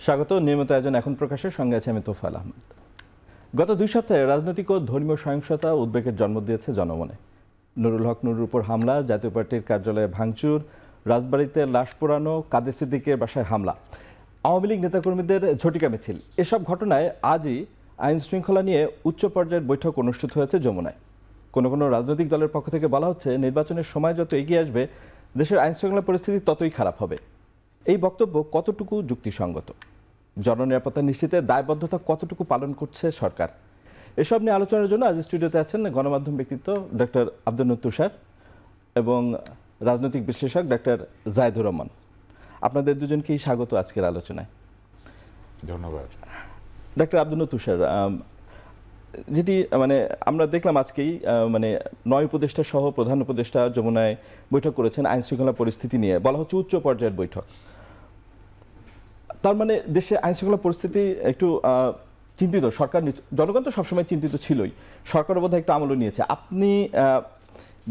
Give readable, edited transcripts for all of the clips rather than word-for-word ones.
স্বাগত। নিয়মিত আয়োজন এখন প্রকাশের সঙ্গে আছে আমি তোফায়েল আহমেদ। গত 2 সপ্তাহে রাজনৈতিক ও ধর্মীয় সহিংসতা উদ্বেগের জন্ম দিয়েছে জনমনে। নুরুল হক নুরুর উপর হামলা, জাতীয় পার্টির কার্যালয়ে ভাঙচুর, রাজবাড়িতে লাশ পোড়ানো, কাদের সিদ্দিকের বাসায় হামলা, আওয়ামী লীগ নেতাকর্মীদের ঝটিকা মিছিল, এসব ঘটনায় আজই আইন শৃঙ্খলা নিয়ে উচ্চ পর্যায়ের বৈঠক অনুষ্ঠিত হয়েছে যমুনায়। কোনো কোনো রাজনৈতিক দলের পক্ষ থেকে বলা হচ্ছে, নির্বাচনের সময় যত এগিয়ে আসবে দেশের আইন শৃঙ্খলা পরিস্থিতি ততই খারাপ হবে। এই বক্তব্য কতটুকু যুক্তিসঙ্গত? জননিরাপত্তা নিশ্চিতে দায়বদ্ধতা কতটুকু পালন করছে সরকার? এসব নিয়ে আলোচনার জন্য আজ স্টুডিওতে আছেন গণমাধ্যম ব্যক্তিত্ব ডক্টর আব্দুল নূর তুষার এবং রাজনৈতিক বিশ্লেষক ডক্টর জায়েদুর রহমান। আপনাদের দুজনকেই স্বাগত আজকের আলোচনায়। ধন্যবাদ। ডক্টর আব্দুল নূর তুষার, যেটি আমরা দেখলাম আজকেই 9 উপদেষ্টা সহ প্রধান উপদেষ্টা যমুনায় বৈঠক করেছেন আইন শৃঙ্খলা পরিস্থিতি নিয়ে। বলা হচ্ছে উচ্চ পর্যায়ের বৈঠক। তার মানে দেশে আইন শৃঙ্খলা পরিস্থিতি একটু চিন্তিত। সরকার, জনগণ তো সবসময় চিন্তিত ছিলই, সরকার বোধহয় একটু আমলও নিয়েছে। আপনি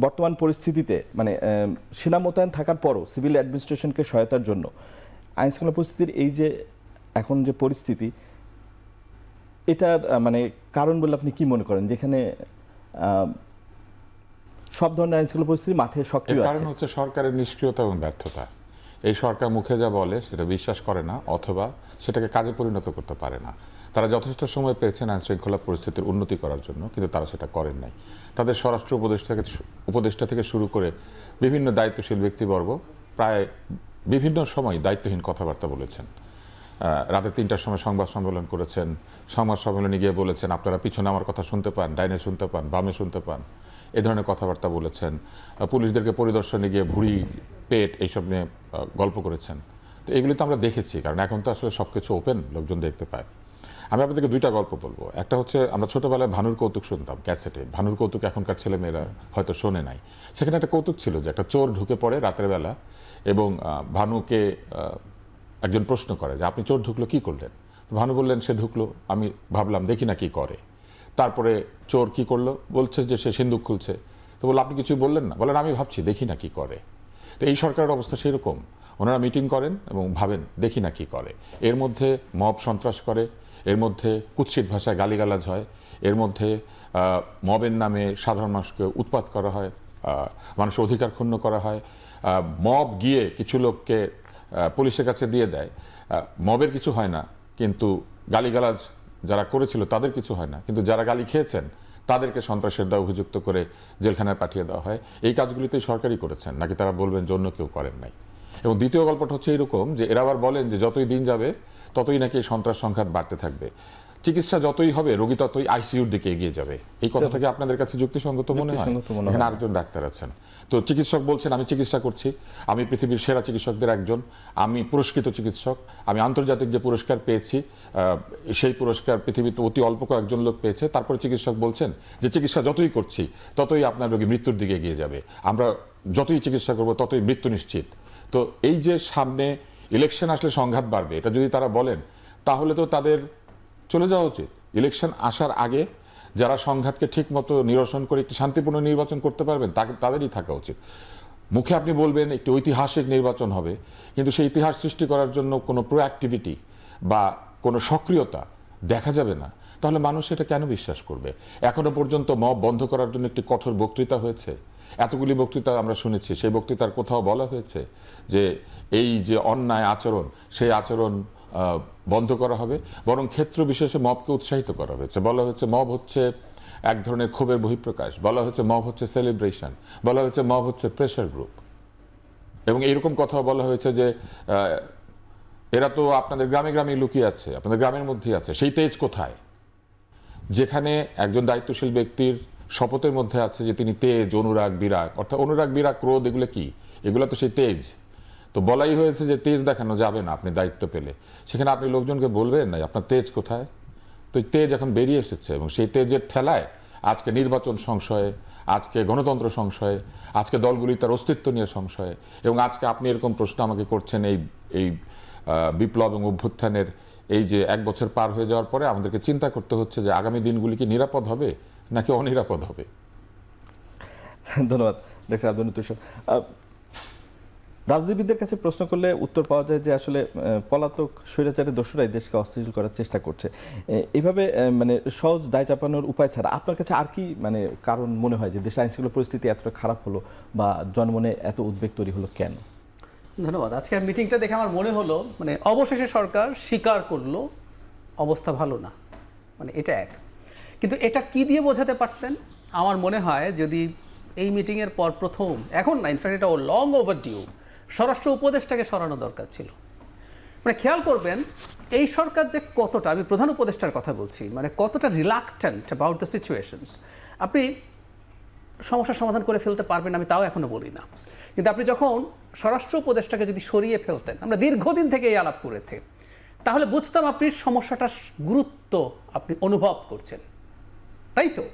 বর্তমান পরিস্থিতিতে সেনা মোতায়েন থাকার পরও সিভিল অ্যাডমিনিস্ট্রেশনকে সহায়তার জন্য আইন শৃঙ্খলা পরিস্থিতির এই যে এখন যে পরিস্থিতি, এটার কারণ বলে আপনি কি মনে করেন, যেখানে সব ধরনের আইন শৃঙ্খলা পরিস্থিতি মাঠে সক্রিয় আছে? কারণ হচ্ছে সরকারের নিষ্ক্রিয়তা এবং ব্যর্থতা। এই সরকার মুখে যা বলে সেটা বিশ্বাস করে না, অথবা সেটাকে কাজে পরিণত করতে পারে না। তারা যথেষ্ট সময় পেয়েছেন আইন শৃঙ্খলা পরিস্থিতির উন্নতি করার জন্য, কিন্তু তারা সেটা করেন নাই। তাদের স্বরাষ্ট্র উপদেষ্টা থেকে শুরু করে বিভিন্ন দায়িত্বশীল ব্যক্তিবর্গ প্রায় বিভিন্ন সময় দায়িত্বহীন কথাবার্তা বলেছেন। রাতে 3টার সময় সংবাদ সম্মেলন করেছেন। সংবাদ সম্মেলনে গিয়ে বলেছেন, আপনারা পিছনে আমার কথা শুনতে পান, ডাইনে শুনতে পান, বামে শুনতে পান, এ ধরনের কথাবার্তা বলেছেন। পুলিশদেরকে পরিদর্শনে গিয়ে ভুঁড়ি, পেট এইসব নিয়ে গল্প করেছেন। তো এগুলি তো আমরা দেখেছি, কারণ এখন তো আসলে সব কিছু ওপেন, লোকজন দেখতে পায়। আমি আপনাদেরকে 2টা গল্প বলবো। একটা হচ্ছে, আমরা ছোটবেলায় ভানুর কৌতুক শুনতাম ক্যাসেটে। ভানুর কৌতুক এখনকার ছেলেমেয়েরা হয়তো শোনে নাই। সেখানে একটা কৌতুক ছিল যে একটা চোর ঢুকে পড়ে রাতের বেলা, এবং ভানুকে একজন প্রশ্ন করে যে আপনি চোর ঢুকলো কি করলেন? ভানু বললেন, সে ঢুকলো, আমি ভাবলাম দেখি না কি করে। তারপরে চোর কি করলো? বলছে যে সে সিন্দুক খুলছে। তো বললো, আপনি কিছুই বললেন না? বলেন, আমি ভাবছি দেখি না কি করে। তো এই সরকারের অবস্থা সেরকম। ওনারা মিটিং করেন এবং ভাবেন দেখি না কি করে। এর মধ্যে মব সন্ত্রাস করে, এর মধ্যে কুৎসিত ভাষায় গালিগালাজ হয়, এর মধ্যে মবের নামে সাধারণ মানুষকে উৎপাত করা হয়, মানুষের অধিকার ক্ষুণ্ণ করা হয়। মব গিয়ে কিছু লোককে পুলিশের কাছে দিয়ে দেয়। মবের কিছু হয় না, কিন্তু গালিগালাজ যারা করেছিল তাদের কিছু হয় না, কিন্তু যারা গালি খেয়েছেন তাদেরকে সন্ত্রাসের দ্বারা অভিযুক্ত করে জেলখানায় পাঠিয়ে দেওয়া হয়। এই কাজগুলিতেই সরকারই করেছেন, নাকি তারা বলবেন যে অন্য কেউ করেন নাই? এবং দ্বিতীয় গল্পটা হচ্ছে এরকম যে এরা আবার বলেন যে যতই দিন যাবে ততই নাকি সন্ত্রাস সংঘাত বাড়তে থাকবে, চিকিৎসা যতই হবে রোগী ততই আইসিইউর দিকে এগিয়ে যাবে। এই কথাটাকে আপনাদের কাছে যুক্তিসঙ্গত মনে হয়? এখানে আরেকজন ডাক্তার আছেন, তো চিকিৎসক বলছেন আমি চিকিৎসা করছি, আমি পৃথিবীর সেরা চিকিৎসকদের একজন, আমি পুরস্কৃত চিকিৎসক, আমি আন্তর্জাতিক যে পুরস্কার পেয়েছি সেই পুরস্কার পৃথিবীতে অতি অল্প কয়েকজন লোক পেয়েছে। তারপরে চিকিৎসক বলছেন যে চিকিৎসা যতই করছি ততই আপনার রোগী মৃত্যুর দিকে এগিয়ে যাবে, আমরা যতই চিকিৎসা করব ততই মৃত্যু নিশ্চিত। তো এই যে সামনে ইলেকশন আসলে সংঘাত বাড়বে, এটা যদি তারা বলেন তাহলে তো তাদের চলে যাওয়া উচিত। ইলেকশন আসার আগে যারা সংঘাতকে ঠিক মতো নিরসন করে একটি শান্তিপূর্ণ নির্বাচন করতে পারবেন তাদেরই থাকা উচিত। মুখে আপনি বলবেন একটি ঐতিহাসিক নির্বাচন হবে, কিন্তু সেই ইতিহাস সৃষ্টি করার জন্য কোনো প্রোঅ্যাক্টিভিটি বা কোনো সক্রিয়তা দেখা যাবে না, তাহলে মানুষ এটা কেন বিশ্বাস করবে? এখনো পর্যন্ত মব বন্ধ করার জন্য একটি কঠোর বক্তৃতা হয়েছে, এতগুলি বক্তৃতা আমরা শুনেছি, সেই বক্তৃতার কোথাও বলা হয়েছে যে এই যে অন্যায় আচরণ সেই আচরণ বন্ধ করা হবে? বরং ক্ষেত্র বিশেষে মবকে উৎসাহিত করা হয়েছে। বলা হয়েছে মব হচ্ছে এক ধরনের ক্ষোভের বহিঃপ্রকাশ, বলা হয়েছে মব হচ্ছে সেলিব্রেশন, বলা হয়েছে মব হচ্ছে প্রেশার গ্রুপ, এবং এইরকম কথাও বলা হয়েছে যে এরা তো আপনাদের গ্রামে গ্রামে লুকিয়ে আছে, আপনাদের গ্রামের মধ্যেই আছে। সেই তেজ কোথায়? যেখানে একজন দায়িত্বশীল ব্যক্তির শপথের মধ্যে আছে যে তিনি তেজ, অনুরাগ, বিরাগ, অর্থাৎ অনুরাগ, বিরাগ, ক্রোধ, এগুলো কি? এগুলো তো সেই তেজ। তো বলাই হয়েছে যে তেজ দেখানো যাবে না আপনি দায়িত্ব পেলে। সেখানে আপনি লোকজনকে বলবেন না আপনার তেজ কোথায়? তো তেজ এখন বেরিয়ে এসেছে, এবং সেই তেজের ঠেলায় আজকে নির্বাচন সংশয়ে, আজকে গণতন্ত্র সংশয়ে, আজকে দলগুলি তার অস্তিত্ব নিয়ে সংশয়ে, এবং আজকে আপনি এরকম প্রশ্ন আমাকে করছেন এই বিপ্লব এবং অভ্যুত্থানের এই যে 1 বছর পার হয়ে যাওয়ার পরে আমাদেরকে চিন্তা করতে হচ্ছে যে আগামী দিনগুলি কি নিরাপদ হবে নাকি অনিরাপদ হবে। ধন্যবাদ ডক্টর আব্দুল নূর তুষার। রাজনীতিবিদদের কাছে প্রশ্ন করলে উত্তর পাওয়া যায় যে আসলে পলাতক স্বৈরাচারী দোসরাই দেশকে অস্থিতিশীল করার চেষ্টা করছে। এইভাবে মানে সহজ দায় চাপানোর উপায় ছাড়া আপনার কাছে আর কি মানে কারণ মনে হয় যে দেশের আইনশৃঙ্খলা পরিস্থিতি এতটা খারাপ হলো বা জনমনে এত উদ্বেগ তৈরি হলো কেন? ধন্যবাদ। আজকের মিটিংটা দেখে আমার মনে হলো মানে অবশেষে সরকার স্বীকার করলো অবস্থা ভালো না, মানে এটা এক। কিন্তু এটা কি দিয়ে বোঝাতে পারতেন? আমার মনে হয় যদি এই মিটিংয়ের পর প্রথম, এখন না, ইনফ্যাক্ট এটা লং ওভারডিউ, স্বরাষ্ট্র উপদেষ্টাকে সরানো দরকার ছিল। মানে খেয়াল করবেন এই সরকার যে কতটা, আমি প্রধান উপদেষ্টার কথা বলছি, মানে কতটা রিলাক্টেন্ট অ্যাবাউট দ্য সিচুয়েশনস। আপনি সমস্যার সমাধান করে ফেলতে পারবেন আমি তাও এখনো বলি না, কিন্তু আপনি যখন স্বরাষ্ট্র উপদেষ্টাকে যদি সরিয়ে ফেলতেন, আমরা দীর্ঘদিন থেকে এই আলাপ করেছি, তাহলে বুঝতাম আপনি সমস্যাটার গুরুত্ব আপনি অনুভব করছেন, তাই তো?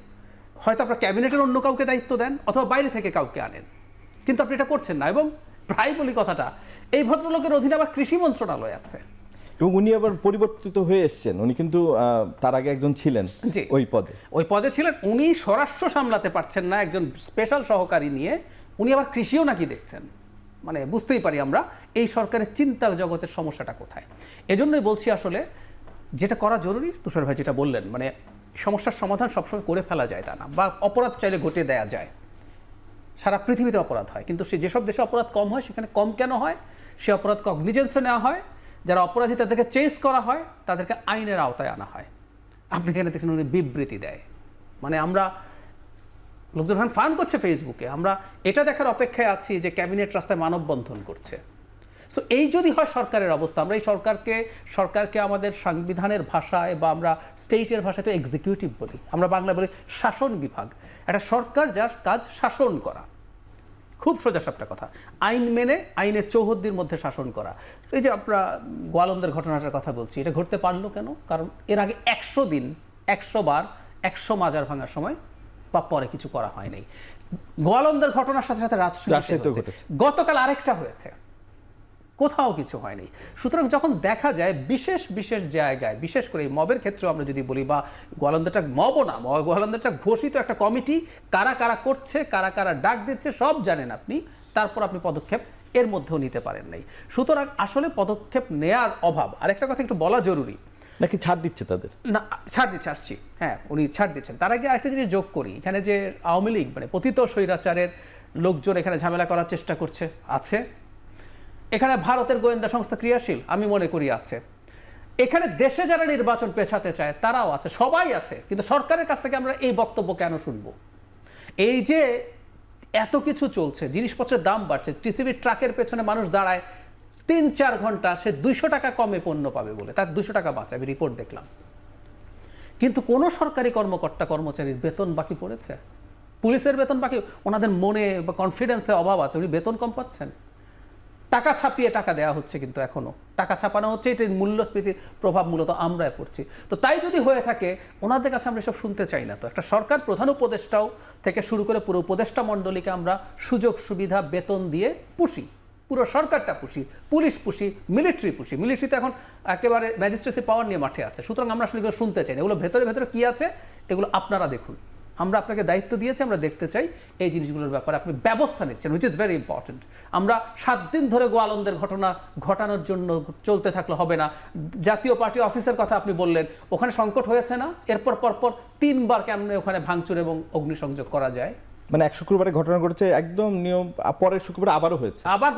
হয়তো আপনার ক্যাবিনেটের অন্য কাউকে দায়িত্ব দেন অথবা বাইরে থেকে কাউকে আনেন, কিন্তু আপনি এটা করছেন না। এবং প্রায় বলি কথাটা, এই ভদ্রলোকের অধীনে আবার কৃষি মন্ত্রণালয় আছে এবং উনি আবার পরিবর্তিত হয়ে এসেছেন। উনি কিন্তু তার আগে একজন ছিলেন ওই পদে ছিলেন। উনি স্বরাষ্ট্র সামলাতে পারছেন না, একজন স্পেশাল সহকারী নিয়ে উনি আবার কৃষিও নাকি দেখছেন। মানে বুঝতেই পারি আমরা এই সরকারের চিন্তা জগতের সমস্যাটা কোথায়। এজন্যই বলছি আসলে যেটা করা জরুরি, তুষার ভাই যেটা বললেন, মানে সমস্যার সমাধান সবসময় করে ফেলা যায় তা না, বা অপরাধ চাইলে ঘটিয়ে দেয়া যায়। সারা পৃথিবীতে অপরাধ হয়, কিন্তু সে যেসব দেশে অপরাধ কম হয় সেখানে কম কেন হয়? সে অপরাধ কগনিজেন্সে নেওয়া হয়, যারা অপরাধী তাদেরকে চেঞ্জ করা হয়, তাদেরকে আইনের আওতায় আনা হয়। আপনি এখানে দেখছেন উনি বিবৃতি দেয়, মানে আমরা লোকজন ফান করছে ফেসবুকে, আমরা এটা দেখার অপেক্ষায় আছি যে ক্যাবিনেট রাস্তায় মানববন্ধন করছে। সো এই যদি হয় সরকারের অবস্থা, আমরা এই সরকারকে আমাদের সংবিধানের ভাষায় বা আমরা স্টেটের ভাষায় তো এক্সিকিউটিভ বলি, আমরা বাংলা বলি শাসন বিভাগ। একটা সরকার যার কাজ শাসন করা, খুব সোজাসাপটা কথা, আইন মেনে আইনের চৌহদ্দির মধ্যে শাসন করা। এই যে আমরা গোয়ালন্দের ঘটনাটার কথা বলছি, এটা ঘটতে পারলো কেন? কারণ এর আগে 100 দিন 100 বার 100 মাজার ভাঙার সময় বা পরে কিছু করা হয় নাই। গোয়ালন্দের ঘটনার সাথে সাথে রাজশাহীতে ঘটেছে, গতকাল আরেকটা হয়েছে, কোথাও কিছু হয়নি। সুতরাং যখন দেখা যায় বিশেষ বিশেষ জায়গায়, বিশেষ করে এই মবের ক্ষেত্রে আমরা যদি বলি, বা গোয়ালন্দাটা মবও না, গোয়ালন্দাটা ঘোষিত একটা কমিটি, কারা কারা করছে, কারা কারা ডাক দিচ্ছে সব জানেন আপনি, তারপর আপনি পদক্ষেপ এর মধ্যেও নিতে পারেন নাই। সুতরাং আসলে পদক্ষেপ নেয়ার অভাব। আরেকটা কথা একটু বলা জরুরি, নাকি ছাড় দিচ্ছে তাদের? না, ছাড় দিচ্ছে, আসছি, হ্যাঁ উনি ছাড় দিচ্ছেন। তার আগে আরেকটা জিনিস যোগ করি, এখানে যে আওয়ামী লীগ মানে পতিত স্বৈরাচারের লোকজন এখানে ঝামেলা করার চেষ্টা করছে আছে, এখানে ভারতের গোয়েন্দা সংস্থা ক্রিয়াশীল আমি মনে করি আছে, এখানে দেশে যারা নির্বাচন পেছাতে চায় তারাও আছে, সবাই আছে। কিন্তু সরকারের কাছ থেকে আমরা এই বক্তব্য কেন শুনবো? এই যে এত কিছু চলছে, জিনিসপত্রের দাম বাড়ছে, টিসিবির ট্রাকের পেছনে মানুষ দাঁড়ায় 3-4 ঘন্টা, সে 200 টাকা কমে পণ্য পাবে বলে, তার 200 টাকা বাঁচে, আমি রিপোর্ট দেখলাম। কিন্তু কোনো সরকারি কর্মকর্তা কর্মচারীর বেতন বাকি পড়েছে? পুলিশের বেতন বাকি, ওনাদের মনে বা কনফিডেন্সের অভাব আছে, উনি বেতন কম পাচ্ছেন। টাকা ছাপিয়ে টাকা দেওয়া হচ্ছে, কিন্তু এখনো টাকা ছাপানো হচ্ছে, এটার মূল্যস্ফীতির প্রভাব মূলত আমরাই পড়ছি। তো তাই যদি হয়ে থাকে, ওনাদের কাছে আমরা এসব শুনতে চাই না। তো একটা সরকার প্রধান উপদেষ্টাও থেকে শুরু করে পুরো উপদেষ্টা মণ্ডলীকে আমরা সুযোগ সুবিধা বেতন দিয়ে পুষি, পুরো সরকারটা পুষি, পুলিশ পুষি, মিলিটারি পুষি। মিলিটারিতে এখন একেবারে ম্যাজিস্ট্রেসি পাওয়ার নিয়ে মাঠে আছে। সুতরাং আমরা আসলে এগুলো শুনতে চাই না, এগুলো ভেতরে ভেতরে কি আছে এগুলো আপনারা দেখুন। আমরা আপনাকে দায়িত্ব দিয়েছি, আমরা দেখতে চাই এই জিনিসগুলোর ব্যাপারে আপনি ব্যবস্থা নিচ্ছেন, হুইচ ইজ ভেরি ইম্পর্টেন্ট। আমরা 7 দিন ধরে গোয়ালন্দের ঘটনা ঘটানোর জন্য চলতে থাকলে হবে না। জাতীয় পার্টি অফিসের কথা আপনি বললেন, ওখানে সংকট হয়েছে না? এরপর পরপর 3 বার কেমনে ওখানে ভাঙচুর এবং অগ্নিসংযোগ করা যায়? মানে 1 শুক্রবারে ঘটনা ঘটেছে, একদম নিয়ম, পরের শুক্রবারে আবার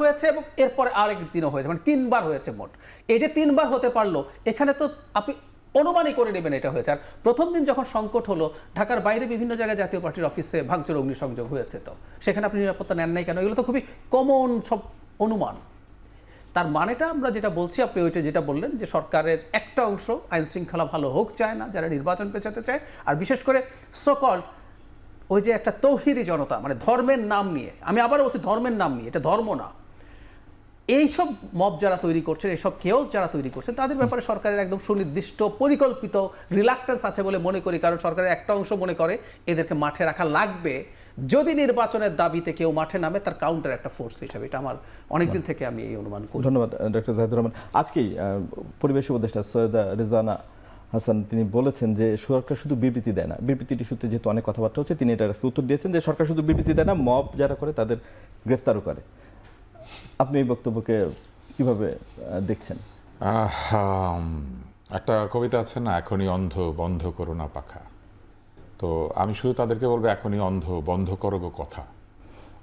হয়েছে এবং এরপরে আরেক দিনও হয়েছে, মানে 3 বার হয়েছে মোট। এই যে 3 বার হতে পারলো, এখানে তো আপনি অনুমানই করে নেবেন এটা হয়েছে। আর প্রথম দিন যখন সংকট হলো, ঢাকার বাইরে বিভিন্ন জায়গায় জাতীয় পার্টির অফিসে ভাঙচুর অগ্নিসংযোগ হয়েছে, তো সেখানে আপনি নিরাপত্তা নেন নাই কেন? এগুলো তো খুবই কমন সব অনুমান। তার মানেটা আমরা যেটা বলছি, আপনি ওইটা যেটা বললেন যে সরকারের একটা অংশ আইন শৃঙ্খলা ভালো হোক চায় না, যারা নির্বাচন পেছাতে চায়, আর বিশেষ করে সকল ওই যে একটা তৌহিদি জনতা, মানে ধর্মের নাম নিয়ে, আমি আবার বলছি ধর্মের নাম নিয়ে, এটা ধর্ম না, এইসব মব যারা তৈরি করছেন, এইসব কেওস যারা তৈরি করছেন, তাদের ব্যাপারে সরকারের একদম সুনির্দিষ্ট পরিকল্পিত রিলাক্টেন্স আছে বলে মনে করি। কারণ সরকারের একটা অংশ মনে করে এদেরকে মাঠে রাখা লাগবে, যদি নির্বাচনের দাবিতে কেউ মাঠে নামে তার কাউন্টার একটা ফোর্স হিসাবে। এটা আমার অনেকদিন থেকে আমি এই অনুমান করি। ধন্যবাদ ডক্টর জাহিদুর রহমান। আজকেই পরিবেশ উপদেষ্টা সৈয়দা রিজওয়ানা হাসান তিনি বলেছেন যে সরকার শুধু বিবৃতি দেয় না, বিবৃতিটি সূত্রে যেহেতু অনেক কথাবার্তা হচ্ছে, তিনি এটার উত্তর দিয়েছেন যে সরকার শুধু বিবৃতি দেয় না, মব যারা করে তাদের গ্রেফতারও করে। আপনি এই বক্তব্যকে কিভাবে দেখছেন? একটা কবিতা আছে না, এখনই অন্ধ বন্ধ করো না পাখা। তো আমি শুধু তাদেরকে বলবো, এখনই অন্ধ বন্ধ করো গো কথা।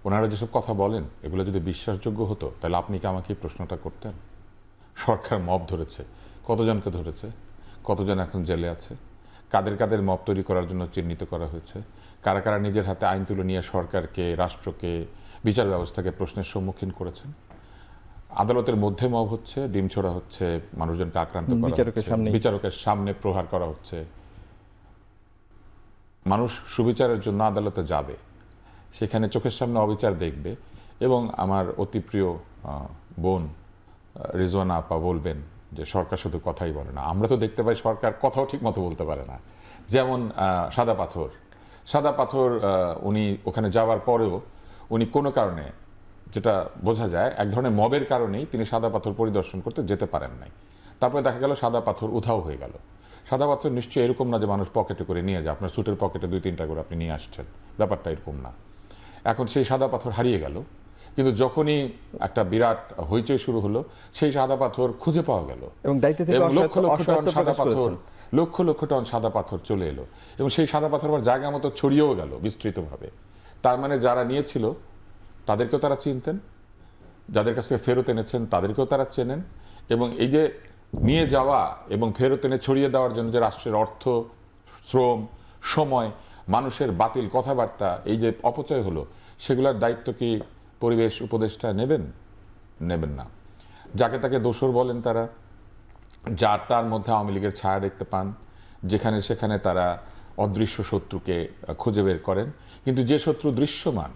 ওনারা যেসব কথা বলেন এগুলো যদি বিশ্বাসযোগ্য হতো তাহলে আপনি কি আমাকে এই প্রশ্নটা করতেন? সরকার মব ধরেছে, কতজনকে ধরেছে, কতজন এখন জেলে আছে, কাদের কাদের মব তৈরি করার জন্য চিহ্নিত করা হয়েছে, কারা কারা নিজের হাতে আইন তুলে নিয়ে সরকারকে, রাষ্ট্রকে, বিচার ব্যবস্থাকে প্রশ্নের সম্মুখীন করেছেন। আদালতের মধ্যে মব হচ্ছে, ডিম ছোড়া হচ্ছে, মানুষজনকে আক্রান্ত করা হচ্ছে, বিচারকের সামনে প্রহার করা হচ্ছে। মানুষ সুবিচারের জন্য আদালতে যাবে, সেখানে চোখের সামনে অবিচার দেখবে। এবং আমার অতি প্রিয় বোন রিজওয়ানা আপা বলবেন যে সরকার শুধু কথাই বলে না। আমরা তো দেখতে পাই সরকার কথাও ঠিক মতো বলতে পারে না। যেমন সাদা পাথর উনি ওখানে যাওয়ার পরেও উনি কোনো কারণে, যেটা বোঝা যায় এক ধরনের মবের কারণেই তিনি সাদা পাথর পরিদর্শন করতে যেতে পারেন নাই। তারপরে দেখা গেল সাদা পাথর উধাও হয়ে গেল। সাদা পাথর নিশ্চয়ই এরকম না যে মানুষ পকেটে করে নিয়ে যায়, আপনার স্যুটের পকেটে 2-3টা করে আপনি নিয়ে আসছেন, ব্যাপারটা এরকম না। এখন সেই সাদা পাথর হারিয়ে গেল, কিন্তু যখনই একটা বিরাট হইচই শুরু হলো সেই সাদা পাথর খুঁজে পাওয়া গেল এবং লক্ষ লক্ষ টন সাদা পাথর চলে এলো এবং সেই সাদা পাথর আবার জায়গা মতো ছড়িয়েও গেল বিস্তৃতভাবে। তার মানে যারা নিয়েছিল তাদেরকেও তারা চিনতেন, যাদের কাছ থেকে ফেরত এনেছেন তাদেরকেও তারা চেনেন। এবং এই যে নিয়ে যাওয়া এবং ফেরত এনে ছড়িয়ে দেওয়ার জন্য যে রাষ্ট্রের অর্থ, শ্রম, সময়, মানুষের বাতিল কথাবার্তা এই যে অপচয় হলো, সেগুলোর দায়িত্ব কি পরিবেশ উপদেষ্টা নেবেন না। যাকে তাকে দোসর বলেন তারা, যার তার মধ্যে আওয়ামী লীগের ছায়া দেখতে পান, যেখানে সেখানে তারা অদৃশ্য শত্রুকে খুঁজে বের করেন। কিন্তু যে শত্রু দৃশ্যমান,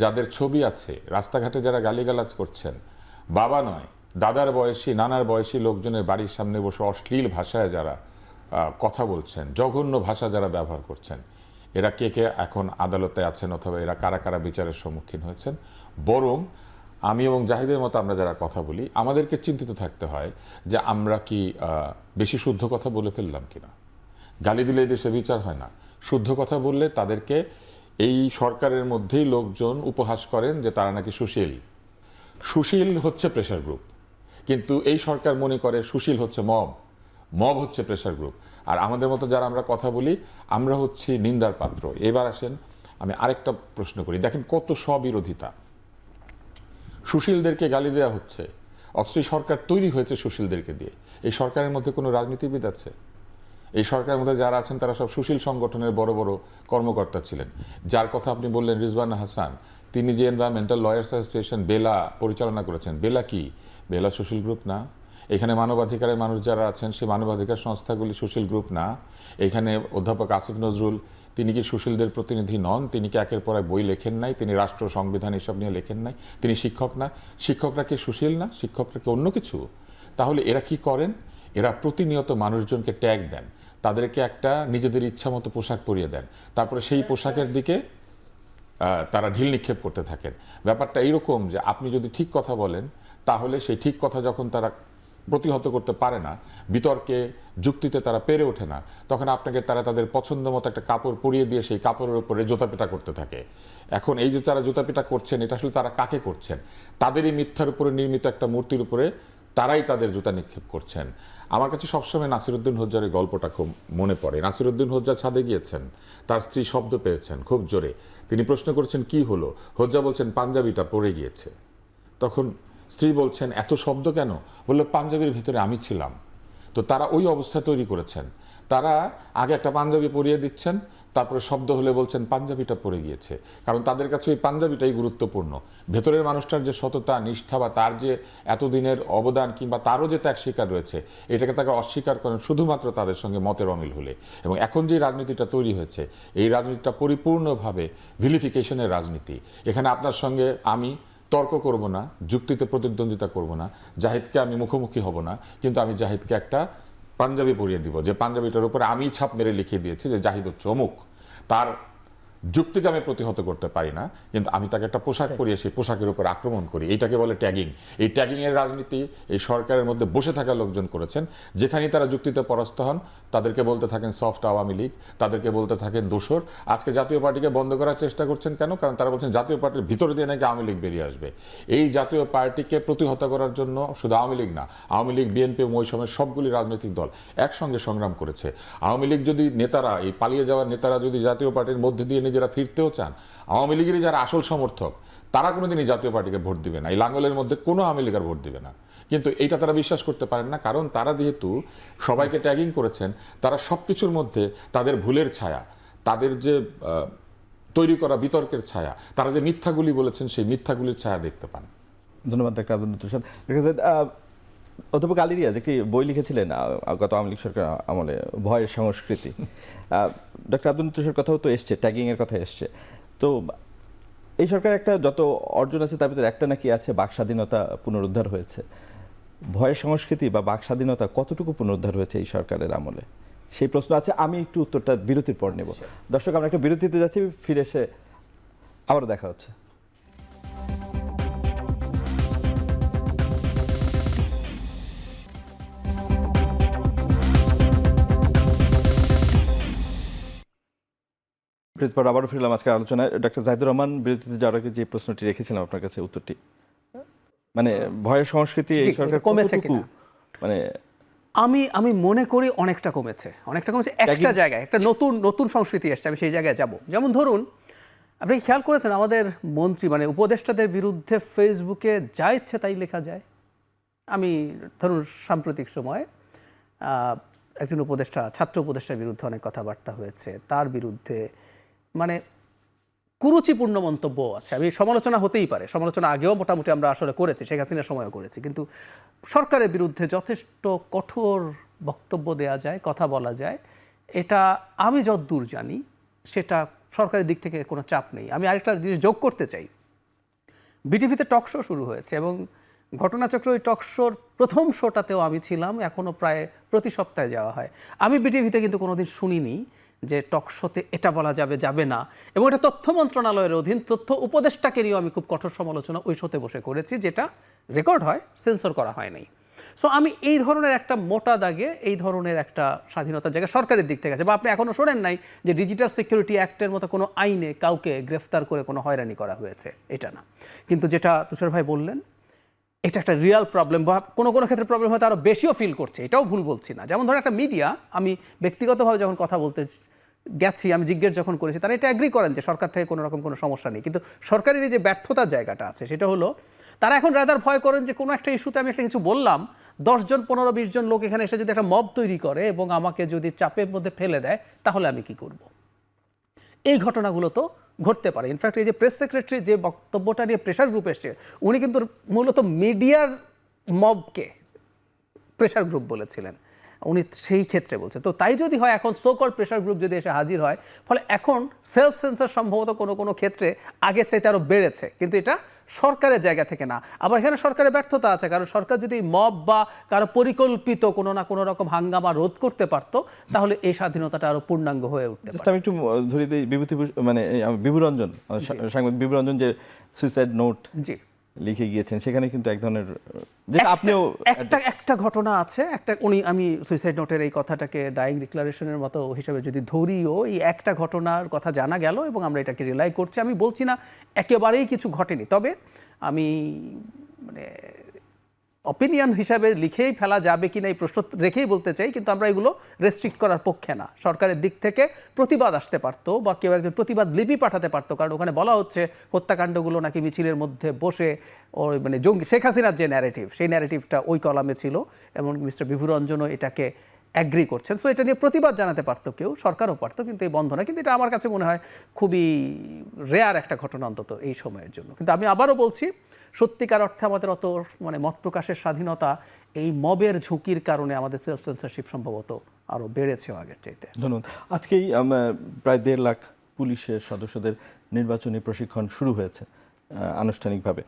যাদের ছবি আছে, রাস্তাঘাটে যারা গালিগালাজ করছেন, বাবা নয় দাদার বয়সী, নানার বয়সী লোকজনের বাড়ির সামনে বসে অশ্লীল ভাষায় যারা কথা বলছেন, জঘন্য ভাষা যারা ব্যবহার করছেন, এরা কে কে এখন আদালতে আছেন অথবা এরা কারা কারা বিচারের সম্মুখীন হয়েছেন। বরং আমি এবং জাহিদের মতো আমরা যারা কথা বলি, আমাদেরকে চিন্তিত থাকতে হয় যে আমরা কি বেশি শুদ্ধ কথা বলে ফেললাম কিনা। গালি দিলে এই দেশে বিচার হয় না। শুদ্ধ কথা বললে তাদেরকে এই সরকারের মধ্যেই লোকজন উপহাস করেন যে তারা নাকি সুশীল হচ্ছে প্রেশার গ্রুপ, কিন্তু এই সরকার মনে করে সুশীল হচ্ছে মব হচ্ছে প্রেশার গ্রুপ। আর আমাদের মতো যারা আমরা কথা বলি আমরা হচ্ছি নিন্দার পাত্র। এবার আসেন আমি আরেকটা প্রশ্ন করি, দেখেন কত স্ববিরোধিতা। সুশীলদেরকে গালি দেওয়া হচ্ছে, অথচ সরকার তৈরি হয়েছে সুশীলদেরকে দিয়ে। এই সরকারের মধ্যে কোনো রাজনীতিবিদ আছে? এই সরকারের মধ্যে যারা আছেন তারা সব সুশীল সংগঠনের বড় বড় কর্মকর্তা ছিলেন। যার কথা আপনি বললেন রিজওয়ানা হাসান, তিনি যে এনভায়রনমেন্টাল লয়ার্স অ্যাসোসিয়েশন বেলা পরিচালনা করেছেন, বেলা কি? বেলা সুশীল গ্রুপ না। এখানে মানবাধিকারের মানুষ যারা আছেন সেই মানবাধিকার সংস্থাগুলি সুশীল গ্রুপ না। এখানে অধ্যাপক আসিফ নজরুল, তিনি কি সুশীলদের প্রতিনিধি নন? তিনি কি একের পর এক বই লেখেন নাই? তিনি রাষ্ট্র সংবিধান এসব নিয়ে লেখেন নাই? তিনি শিক্ষক না? শিক্ষকরা কি সুশীল না? শিক্ষকরা কি অন্য কিছু? তাহলে এরা কি করেন? এরা প্রতিনিয়ত মানুষজনকে ট্যাগ দেন, তাদেরকে একটা নিজেদের ইচ্ছা মতো পোশাক পরিয়ে দেন, তারপরে সেই পোশাকের দিকে তারা ঢিল নিক্ষেপ করতে থাকেন। ব্যাপারটা এইরকম যে আপনি যদি ঠিক কথা বলেন তাহলে সেই ঠিক কথা যখন তারা প্রতিহত করতে পারে না, বিতর্কে যুক্তিতে তারা পেরে ওঠে না, তখন আপনাকে তারা তাদের পছন্দ মতো একটা কাপড় পরিয়ে দিয়ে সেই কাপড়ের উপরে জুতাপেটা করতে থাকে। এখন এই যে তারা জুতাপেটা করছেন, এটা আসলে তারা কাকে করছেন? তাদেরই মিথ্যার উপরে নির্মিত একটা মূর্তির উপরে তারাই তাদের জুতা নিক্ষেপ করছেন। আমার কাছে সবসময় নাসিরউদ্দিন হোজ্জারের গল্পটা খুব মনে পড়ে। নাসিরউদ্দিন হোজ্জা ছাদে গিয়েছেন, তার স্ত্রী শব্দ পেয়েছেন খুব জোরে। তিনি প্রশ্ন করেছেন কি হলো? হোজ্জা বলছেন পাঞ্জাবিটা পড়ে গিয়েছে। তখন স্ত্রী বলছেন এত শব্দ কেন? বললো পাঞ্জাবির ভিতরে আমি ছিলাম। তো তারা ওই অবস্থা তৈরি করেছেন, তারা আগে একটা পাঞ্জাবি পরিয়ে দিচ্ছেন, তারপরে শব্দ হলে বলছেন পাঞ্জাবিটা পড়ে গিয়েছে। কারণ তাদের কাছে ওই পাঞ্জাবিটাই গুরুত্বপূর্ণ। ভেতরের মানুষটার যে সততা, নিষ্ঠা বা তার যে এতদিনের অবদান কিংবা তারও যে ত্যাগ স্বীকার রয়েছে, এটাকে তাকে অস্বীকার করেন শুধুমাত্র তাদের সঙ্গে মতের অমিল হলে। এবং এখন যে রাজনীতিটা তৈরি হয়েছে, এই রাজনীতিটা পরিপূর্ণভাবে ভিলিফিকেশনের রাজনীতি। এখানে আপনার সঙ্গে আমি তর্ক করব না, যুক্তিতে প্রতিদ্বন্দ্বিতা করব না, জাহিদকে আমি মুখোমুখি হব না, কিন্তু আমি জাহিদকে একটা পাঞ্জাবি পরিয়ে দিব যে পাঞ্জাবিটার উপরে আমি ছাপ মেরে লিখে দিয়েছি যে জাহিদ হচ্ছে অমুক। তার যুক্তিকে আমি প্রতিহত করতে পারি না, কিন্তু আমি তাকে একটা পোশাক পরিয়ে সেই পোশাকের উপর আক্রমণ করি, এইটাকে বলে ট্যাগিং। এই ট্যাগিং এর রাজনীতি এই সরকারের মধ্যে বসে থাকা লোকজন করেছেন। যেখানেই তারা যুক্তিতে পরাস্ত হন তাদেরকে বলতে থাকেন সফট আওয়ামী লীগ, তাদেরকে বলতে থাকেন দোসর। আজকে জাতীয় পার্টিকে বন্ধ করার চেষ্টা করছেন কেন? কারণ তারা বলছেন জাতীয় পার্টির ভিতরে দিয়ে নাকি আওয়ামী লীগ বেরিয়ে আসবে। এই জাতীয় পার্টিকে প্রতিহত করার জন্য শুধু আওয়ামী লীগ না, আওয়ামী লীগ, বিএনপি এবং ওই সময় সবগুলি রাজনৈতিক দল একসঙ্গে সংগ্রাম করেছে। আওয়ামী লীগ যদি নেতারা, এই পালিয়ে যাওয়ার নেতারা যদি জাতীয় পার্টির মধ্যে দিয়ে নিজেরা ফিরতেও চান, আওয়ামী লীগের যারা আসল সমর্থক তারা কোনোদিনই জাতীয় পার্টিকে ভোট দিবে না, এই লাঙ্গলের মধ্যে কোনো আওয়ামী লীগের ভোট দিবে না। কিন্তু এইটা তারা বিশ্বাস করতে পারেন না, কারণ তারা যেহেতু সবাইকে ট্যাগিং করেছেন, তারা সবকিছুর মধ্যে তাদের ভুলের ছায়া, তাদের যে তৈরি করা বিতর্কের ছায়া, তারা যে মিথ্যাগুলি বলেছেন সেই মিথ্যাগুলির ছায়া দেখতে পান। ধন্যবাদ ডক্টর আব্দুল লতিফ সাহেব। অধ্যাপক আলী রিয়াজ একটি বই লিখেছিলেন গত আওয়ামী লীগ সরকার আমলে, ভয়ের সংস্কৃতি। ডক্টর আব্দুল লতিফ সাহেবের কথাও তো এসছে, ট্যাগিংয়ের কথা এসছে। তো এই সরকার একটা যত অর্জন আছে তার ভিতরে একটা নাকি আছে বাক স্বাধীনতা পুনরুদ্ধার হয়েছে। ভয়ের সংস্কৃতি বা বাক স্বাধীনতা কতটুকু পুনরুদ্ধার হয়েছে এই সরকারের আমলে, সেই প্রশ্ন আছে। আমি একটু উত্তরটা বিরতির পর নেব। দর্শক, আমরা একটা বিরতিতে যাচ্ছি, ফিরে এসে আবারও দেখা হচ্ছে। বিরতির পর আবারও ফিরলাম আজকের আলোচনায়। ডক্টর জাহিদুর রহমান, বিরতিতে যাওয়ার আগে যে প্রশ্নটি রেখেছিলাম আপনার কাছে উত্তরটি, মানে ভয়ের সংস্কৃতি এই সরকার কতটুকু, মানে আমি মনে করি অনেকটা কমেছে, একটা জায়গায় একটা নতুন সংস্কৃতি এসছে, আমি সেই জায়গায় যাব। যেমন ধরুন, আপনি খেয়াল করেছেন আমাদের মন্ত্রী মানে উপদেষ্টাদের বিরুদ্ধে ফেসবুকে যা ইচ্ছে তাই লেখা যায়। আমি ধরুন সাম্প্রতিক সময়ে একজন উপদেষ্টা, ছাত্র উপদেষ্টার বিরুদ্ধে অনেক কথাবার্তা হয়েছে, তার বিরুদ্ধে মানে কুরুচিপূর্ণ মন্তব্য আছে। আমি সমালোচনা হতেই পারে, সমালোচনা আগেও মোটামুটি আমরা আসলে করেছি, শেখ হাসিনার সময়ও করেছি, কিন্তু সরকারের বিরুদ্ধে যথেষ্ট কঠোর বক্তব্য দেওয়া যায়, কথা বলা যায়, এটা আমি যতদূর জানি সেটা সরকারের দিক থেকে কোনো চাপ নেই। আমি আরেকটা জিনিস যোগ করতে চাই, বিটিভিতে টক শো শুরু হয়েছে এবং ঘটনাচক্র ওই টক শোর প্রথম শোটাতেও আমি ছিলাম, এখনও প্রায় প্রতি সপ্তাহে যাওয়া হয়। আমি বিটিভিতে কিন্তু কোনোদিন শুনিনি যে টক শোতে এটা বলা যাবে না, এবং এটা তথ্য মন্ত্রণালয়ের অধীন, তথ্য উপদেষ্টাকে নিয়েও আমি খুব কঠোর সমালোচনা ওই শোতে বসে করেছি, যেটা রেকর্ড হয়, সেন্সর করা হয় নাই। সো আমি এই ধরনের একটা মোটা দাগে এই ধরনের একটা স্বাধীনতার জায়গা সরকারের দিক থেকে আছে। বা আপনি এখনও শোনেন নাই যে ডিজিটাল সিকিউরিটি অ্যাক্টের মতো কোনো আইনে কাউকে গ্রেফতার করে কোনো হয়রানি করা হয়েছে, এটা না। কিন্তু যেটা তুষার ভাই বললেন, এটা একটা রিয়াল প্রবলেম, বা কোনো ক্ষেত্রে প্রবলেম হয়তো আরও বেশিও ফিল করছে, এটাও ভুল বলছি না। যেমন ধরুন একটা মিডিয়া, আমি ব্যক্তিগতভাবে যখন কথা বলতে গেছি, আমি জিজ্ঞেস যখন করেছি, তারা এটা অ্যাগ্রি করেন যে সরকার থেকে কোনো রকম কোনো সমস্যা নেই, কিন্তু সরকারের এই যে ব্যর্থতার জায়গাটা আছে সেটা হলো তারা এখন রাদার ভয় করেন যে কোনো একটা ইস্যুতে আমি একটা কিছু বললাম, 10 জন 15-20 জন লোক এখানে এসে যদি একটা মব তৈরি করে এবং আমাকে যদি চাপের মধ্যে ফেলে দেয়, তাহলে আমি কি করব। এই ঘটনাগুলো তো ঘটতে পারে। ইনফ্যাক্ট এই যে প্রেস সেক্রেটারি যে বক্তব্যটা নিয়ে প্রেশার গ্রুপ এসছে, উনি কিন্তু মূলত মিডিয়ার মবকে প্রেশার গ্রুপ বলেছিলেন, উনি সেই ক্ষেত্রে বলছেন। তো তাই যদি হয়, এখন সোকল প্রেশার গ্রুপ যদি এসে হাজির হয়, ফলে এখন সেলফ সেন্সার সম্ভবত কোনো ক্ষেত্রে আগের চাইতে আরও বেড়েছে, কিন্তু এটা সরকারের জায়গা থেকে না। আবার এখানে সরকারের ব্যর্থতা আছে, কারণ সরকার যদি মব বা কারো পরিকল্পিত কোনো না কোনো রকম হাঙ্গামা রোধ করতে পারতো, তাহলে এই স্বাধীনতাটা আরো পূর্ণাঙ্গ হয়ে উঠতে পারত। আমি একটু ধরে দিই, মানে বিভুরঞ্জন, সাংবাদিক বিভুরঞ্জন যে সুইসাইড নোট লিখে গিয়েছেন, সেখানে কিন্তু এক ধরনের, যেটা আপনিও একটা ঘটনা আছে, আমি সুইসাইড নোটের এই কথাটাকে ডাইং ডিক্লারেশনের মতো হিসাবে যদি ধরিও, এই একটা ঘটনার কথা জানা গেল এবং আমরা এটাকে রিলাই করছি। আমি বলছি না একেবারেই কিছু ঘটেনি, তবে আমি মানে অপিনিয়ন হিসাবে লিখেই ফেলা যাবে কিনা এই প্রশ্ন রেখেই বলতে চাই, কিন্তু আমরা এগুলো রেস্ট্রিক্ট করার পক্ষে না। সরকারের দিক থেকে প্রতিবাদ আসতে পারতো, বা কেউ একজন প্রতিবাদ লিপি পাঠাতে পারতো, কারণ ওখানে বলা হচ্ছে হত্যাকাণ্ডগুলো নাকি মিছিলের মধ্যে বসে ওই মানে জঙ্গি শেখ হাসিনার যে ন্যারেটিভ, সেই ন্যারেটিভটা ওই কলামে ছিল, এবং মিস্টার বিভুরঞ্জনও এটাকে অ্যাগ্রি করছেন। সো এটা নিয়ে প্রতিবাদ জানাতে পারতো কেউ, সরকারও পারতো, কিন্তু এই বন্ধ না। কিন্তু এটা আমার কাছে মনে হয় খুবই রেয়ার একটা ঘটনা, অন্তত এই সময়ের জন্য। কিন্তু আমি আবারও বলছি, সত্যিকার অর্থে আমাদের অত মানে মত প্রকাশের স্বাধীনতা এই মবের ঝুঁকির কারণে আমাদের সেলফ সেন্সরশিপ সম্ভবত আরও বেড়েছে আগের চাইতে। ধন্যবাদ। আজকেই প্রায় 1.5 লাখ পুলিশের সদস্যদের নির্বাচনী প্রশিক্ষণ শুরু হয়েছে আনুষ্ঠানিকভাবে।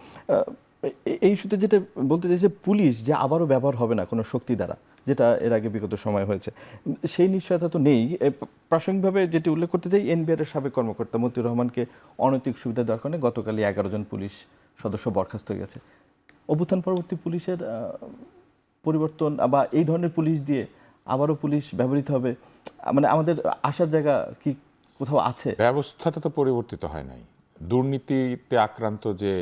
এই ইস্যুতে যেটা বলতে চাইছে, পুলিশ যে আবারও ব্যবহার হবে না কোনো শক্তি দ্বারা, যেটা এর আগে বিগত সময় হয়েছে। সেই নিশ্চয়তা তো নেই। প্রাসঙ্গিকভাবে যেটি উল্লেখ করতে চাই, এনবিআর এর সাবেক কর্মকর্তা মতিউর রহমানকে অনৈতিক সুবিধা দেওয়ার কারণে গতকালই 11 জন পুলিশ সদস্য বরখাস্ত হয়ে গেছে। অভ্যুত্থান পরবর্তী পুলিশের পরিবর্তন বা এই ধরনের পুলিশ দিয়ে আবারও পুলিশ ব্যবহৃত হবে, মানে আমাদের আসার জায়গা কি কোথাও আছে? ব্যবস্থাটা তো পরিবর্তিত হয় নাই। দুর্নীতিতে আক্রান্ত যে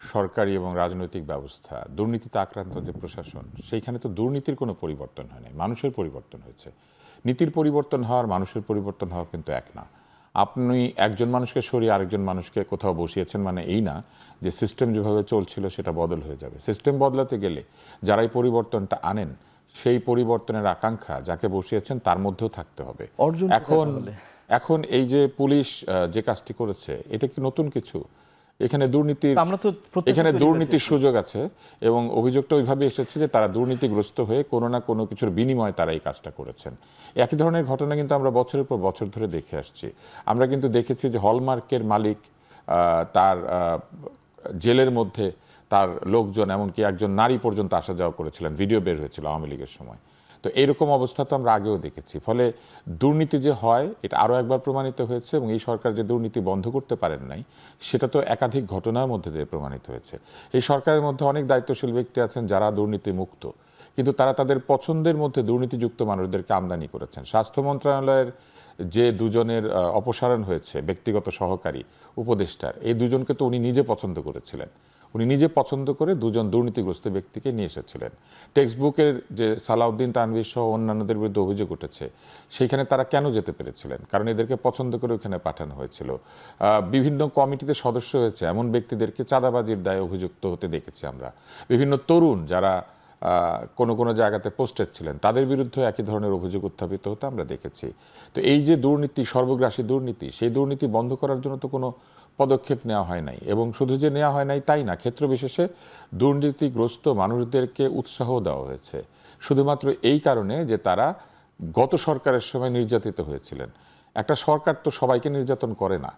সরকারি এবং রাজনৈতিক ব্যবস্থা, দুর্নীতিতে আক্রান্ত যে প্রশাসন, সেইখানে তো দুর্নীতির কোনো পরিবর্তন হয় নাই, মানুষের পরিবর্তন হয়েছে। নীতির পরিবর্তন হওয়ার মানুষের পরিবর্তন হওয়া কিন্তু এক না। আপনি একজন মানুষকে সরিয়ে আরেকজন মানুষকে কোথাও বসিয়েছেন মানে এই না যে সিস্টেম যেভাবে চলছিল সেটা বদল হয়ে যাবে। সিস্টেম বদলাতে গেলে যারাই পরিবর্তনটা আনেন সেই পরিবর্তনের আকাঙ্ক্ষা যাকে বসিয়েছেন তার মধ্যেও থাকতে হবে। অর্জন এখন এই যে পুলিশ যে কাজটি করেছে এটা কি নতুন কিছু? এখানে দুর্নীতির সুযোগ আছে এবং অভিযোগটা ওইভাবে এসেছে যে তারা দুর্নীতিগ্রস্ত হয়ে কোনো না কোনো কিছুর বিনিময়ে তারা এই কাজটা করেছেন। একই ধরনের ঘটনা কিন্তু আমরা বছরের পর বছর ধরে দেখে আসছি। আমরা কিন্তু দেখেছি যে হলমার্কের মালিক তার জেলের মধ্যে তার লোকজন, এমনকি একজন নারী পর্যন্ত আসা যাওয়া করেছিলেন, ভিডিও বের হয়েছিল আওয়ামী লীগের সময়। তো এইরকম অবস্থা তো আমরা আগেও দেখেছি। ফলে দুর্নীতি যে হয় এটা আরও একবার প্রমাণিত হয়েছে এবং এই সরকার যে দুর্নীতি বন্ধ করতে পারেন নাই সেটা তো একাধিক ঘটনার মধ্যে দিয়ে প্রমাণিত হয়েছে। এই সরকারের মধ্যে অনেক দায়িত্বশীল ব্যক্তি আছেন যারা দুর্নীতি মুক্ত, কিন্তু তারা তাদের পছন্দের মধ্যে দুর্নীতিযুক্ত মানুষদেরকে আমদানি করেছেন। স্বাস্থ্য মন্ত্রণালয়ের যে দুজনের অপসারণ হয়েছে ব্যক্তিগত সহকারী উপদেষ্টার, এই দুজনকে তো উনি নিজে পছন্দ করেছিলেন। উনি নিজে পছন্দ করে দুজন দুর্নীতিগ্রস্ত ব্যক্তিকে নিয়ে এসেছিলেন। টেক্সট বুকের যে সালাউদ্দিন তানভীর সহ অন্যান্যদের বিরুদ্ধে অভিযোগ উঠেছে সেইখানে তারা কেন যেতে পেরেছিলেন? কারণ এদেরকে পছন্দ করে ওখানে পাঠানো হয়েছিল। বিভিন্ন কমিটিতে সদস্য হয়েছে এমন ব্যক্তিদেরকে চাঁদাবাজির দায়ে অভিযুক্ত হতে দেখেছি আমরা। বিভিন্ন তরুণ যারা কোনো কোনো জায়গাতে পোস্টেড ছিলেন তাদের বিরুদ্ধে একই ধরনের অভিযোগ উত্থাপিত হতে আমরা দেখেছি। তো এই যে দুর্নীতি, সর্বগ্রাসী দুর্নীতি, সেই দুর্নীতি বন্ধ করার জন্য তো কোনো পদক্ষেপ নেওয়া হয় নাই। এবং শুধু যে নেওয়া হয় নাই তাই না, ক্ষেত্র বিশেষে দুর্নীতিগ্রস্ত মানুষদেরকে উৎসাহ দেওয়া হয়েছে শুধুমাত্র এই কারণে যে তারা গত সরকারের সময় নির্যাতিত হয়েছিলেন। একটা সরকার তো সবাইকে নির্যাতন করে না।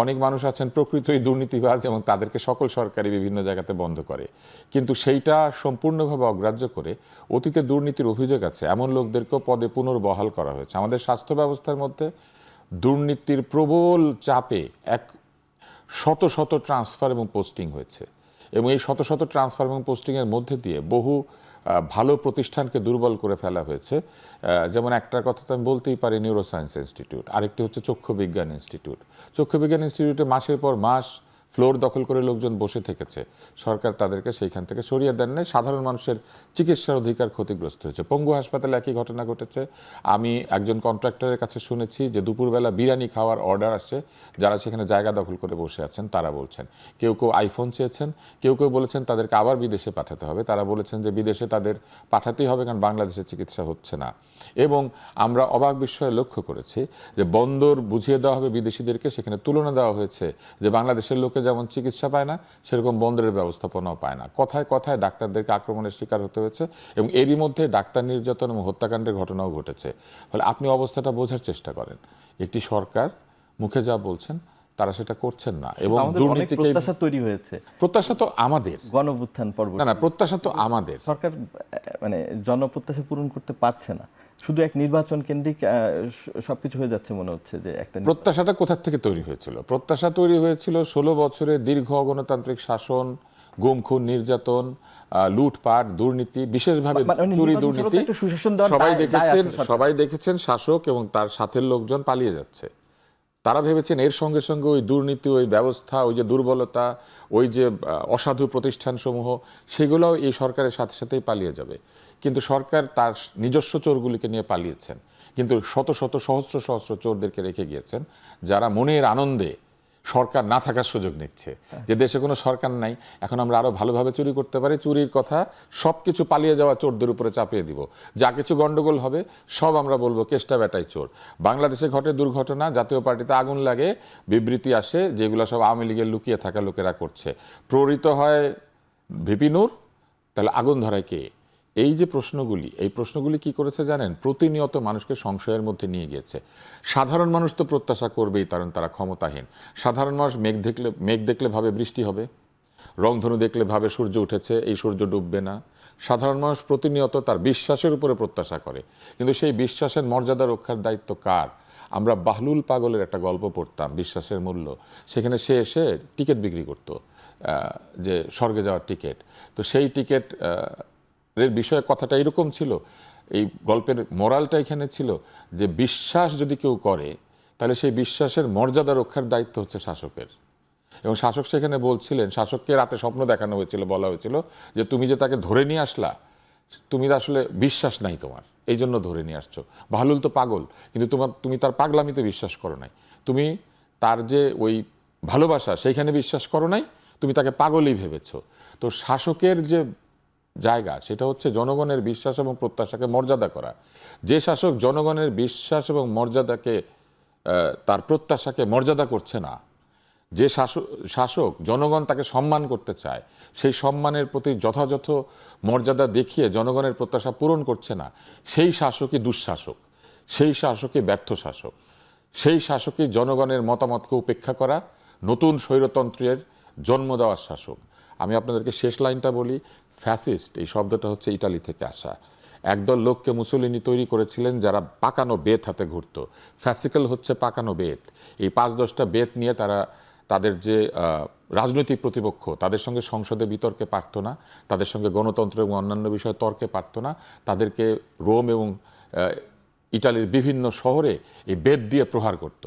অনেক মানুষ আছেন প্রকৃতই দুর্নীতিবাজ এবং তাদেরকে সকল সরকারি বিভিন্ন জায়গাতে বন্ধ করে, কিন্তু সেইটা সম্পূর্ণভাবে অগ্রাহ্য করে অতীতে দুর্নীতির অভিযোগ আছে এমন লোকদেরকেও পদে পুনর্বহাল করা হয়েছে। আমাদের স্বাস্থ্য ব্যবস্থার মধ্যে দুর্নীতির প্রবল চাপে শত শত ট্রান্সফার এবং পোস্টিং হয়েছে এবং এই শত শত ট্রান্সফার এবং পোস্টিংয়ের মধ্যে দিয়ে বহু ভালো প্রতিষ্ঠানকে দুর্বল করে ফেলা হয়েছে। যেমন একটার কথা তো আমি বলতেই পারি, নিউরোসায়েন্স ইনস্টিটিউট, আরেকটি হচ্ছে চক্ষু বিজ্ঞান ইনস্টিটিউট। চক্ষু বিজ্ঞান ইনস্টিটিউটে মাসের পর মাস ফ্লোর দখল করে লোকজন বসে থেকেছে, সরকার তাদেরকে সেইখান থেকে সরিয়ে দেন নাই। সাধারণ মানুষের চিকিৎসার অধিকার ক্ষতিগ্রস্ত হয়েছে। পঙ্গু হাসপাতালে একই ঘটনা ঘটেছে। আমি একজন কন্ট্রাক্টরের কাছে শুনেছি যে দুপুরবেলা বিরিয়ানি খাওয়ার অর্ডার আসছে, যারা সেখানে জায়গা দখল করে বসে আছেন তারা বলছেন কেউ কেউ আইফোন চেয়েছেন, কেউ কেউ বলেছেন তাদেরকে আবার বিদেশে পাঠাতে হবে। তারা বলেছেন যে বিদেশে তাদের পাঠাতেই হবে কারণ বাংলাদেশে চিকিৎসা হচ্ছে না। এবং আমরা অবাক বিস্ময়ে লক্ষ্য করেছি যে বন্দর বুঝিয়ে দেওয়া হবে বিদেশিদেরকে, সেখানে তুলনা দেওয়া হয়েছে যে বাংলাদেশের লোকে যেমন চিকিৎসা পায় না সেরকম বন্দরের ব্যবস্থাপনাও পায় না। কথায় কথায় ডাক্তারদেরকে আক্রমণের শিকার হতে হয়েছে এবং এরই মধ্যে ডাক্তার নির্যাতন এবং হত্যাকাণ্ডের ঘটনাও ঘটেছে। ফলে আপনি অবস্থাটা বোঝার চেষ্টা করেন, একটি সরকার মুখে যা বলছেন তারা সেটা করছেন না এবং দুর্নীতিকে প্রত্যাশা তৈরি হয়েছে। প্রত্যাশা তো আমাদের গণঅভ্যুত্থান পর্ব না, প্রত্যাশা তো আমাদের। সরকার মানে জনপ্রত্যাশা পূরণ করতে পারছে না, শুধু এক নির্বাচন কেন্দ্রিক সবকিছু হয়ে যাচ্ছে মনে হচ্ছে। যে একটা প্রত্যাশাটা কোথা থেকে তৈরি হয়েছিল? প্রত্যাশা তৈরি হয়েছিল 16 বছরের দীর্ঘ অগণতান্ত্রিক শাসন, গুম খুন, নির্যাতন, লুটপাট, দুর্নীতি, বিশেষভাবে চুরি দুর্নীতি। সবাই দেখেছেন শাসক এবং তার সাথের লোকজন পালিয়ে যাচ্ছে। তারা ভেবেছেন এর সঙ্গে সঙ্গে ওই দুর্নীতি, ওই ব্যবস্থা, ওই যে দুর্বলতা, ওই যে অসাধু প্রতিষ্ঠানসমূহ, সেগুলোও এই সরকারের সাথে সাথেই পালিয়ে যাবে। কিন্তু সরকার তার নিজস্ব চোরগুলিকে নিয়ে পালিয়েছেন, কিন্তু শত শত সহস্র সহস্র চোরদেরকে রেখে গিয়েছেন যারা মনের আনন্দে সরকার না থাকার সুযোগ নিচ্ছে। যে দেশে কোনো সরকার নাই, এখন আমরা আরো ভালোভাবে চুরি করতে পারি, চুরির কথা সবকিছু পালিয়ে যাওয়া চোরদের উপরে চাপিয়ে দিব। যা কিছু গন্ডগোল হবে সব আমরা বলবো কেষ্টা বেটাই চোর। বাংলাদেশে ঘটে দুর্ঘটনা, জাতীয় পার্টিতে আগুন লাগে, বিবৃতি আসে, যেগুলো সব আওয়ামী লীগের লুকিয়ে থাকা লোকেরা করছে। প্রহৃত হয় ভিপি নূর, তাহলে আগুন ধরায় কে? এই যে প্রশ্নগুলি, এই প্রশ্নগুলি কি করেছে জানেন? প্রতিনিয়ত মানুষকে সংশয়ের মধ্যে নিয়ে গিয়েছে। সাধারণ মানুষ তো প্রত্যাশা করবেই, কারণ তারা ক্ষমতাহীন। সাধারণ মানুষ মেঘ দেখলে ভাবে বৃষ্টি হবে, রংধনু দেখলে ভাবে সূর্য উঠেছে, এই সূর্য ডুববে না। সাধারণ মানুষ প্রতিনিয়ত তার বিশ্বাসের উপরে প্রত্যাশা করে, কিন্তু সেই বিশ্বাসের মর্যাদা রক্ষার দায়িত্ব কার? আমরা বাহলুল পাগলের একটা গল্প পড়তাম, বিশ্বাসের মূল্য। সেখানে সে এসে টিকিট বিক্রি করত, যে স্বর্গে যাওয়ার টিকিট। তো সেই টিকিট এর বিষয়ে কথাটা এরকম ছিল, এই গল্পের মোরালটা এখানে ছিল যে বিশ্বাস যদি কেউ করে তাহলে সেই বিশ্বাসের মর্যাদা রক্ষার দায়িত্ব হচ্ছে শাসকের। এবং শাসক সেখানে বলছিলেন, শাসককে রাতে স্বপ্ন দেখানো হয়েছিল, বলা হয়েছিল যে তুমি যে তাকে ধরে নিয়ে আসলা, তুমি আসলে বিশ্বাস নাই তোমার, এই জন্য ধরে নিয়ে আসছো। বাহলুল তো পাগল, কিন্তু তুমি তার পাগলামিতে বিশ্বাস করো নাই, তুমি তার যে ওই ভালোবাসা সেইখানে বিশ্বাস করো নাই, তুমি তাকে পাগলই ভেবেছো। তো শাসকের যে জায়গা সেটা হচ্ছে জনগণের বিশ্বাস এবং প্রত্যাশাকে মর্যাদা করা। যে শাসক জনগণের বিশ্বাস এবং মর্যাদাকে, তার প্রত্যাশাকে মর্যাদা করছে না, যে শাসক জনগণ তাকে সম্মান করতে চায়, সেই সম্মানের প্রতি যথাযথ মর্যাদা দেখিয়ে জনগণের প্রত্যাশা পূরণ করছে না, সেই শাসকই দুঃশাসক, সেই শাসকই ব্যর্থ শাসক, সেই শাসকই জনগণের মতামতকে উপেক্ষা করা, নতুন স্বৈরতন্ত্রের জন্ম দেওয়ার শাসক। আমি আপনাদেরকে শেষ লাইনটা বলি, ফ্যাসিস্ট এই শব্দটা হচ্ছে ইটালি থেকে আসা। একদল লোককে মুসোলিনি তৈরি করেছিলেন যারা পাকানো বেত হাতে ঘুরত। ফ্যাসিক্যাল হচ্ছে পাকানো বেত। এই 5-10টা বেত নিয়ে তারা তাদের যে রাজনৈতিক প্রতিপক্ষ তাদের সঙ্গে সংসদে বিতর্কে পারত না, তাদের সঙ্গে গণতন্ত্র এবং অন্যান্য বিষয়ে তর্কে পারত না, তাদেরকে রোম এবং ইটালির বিভিন্ন শহরে এই বেত দিয়ে প্রহার করত।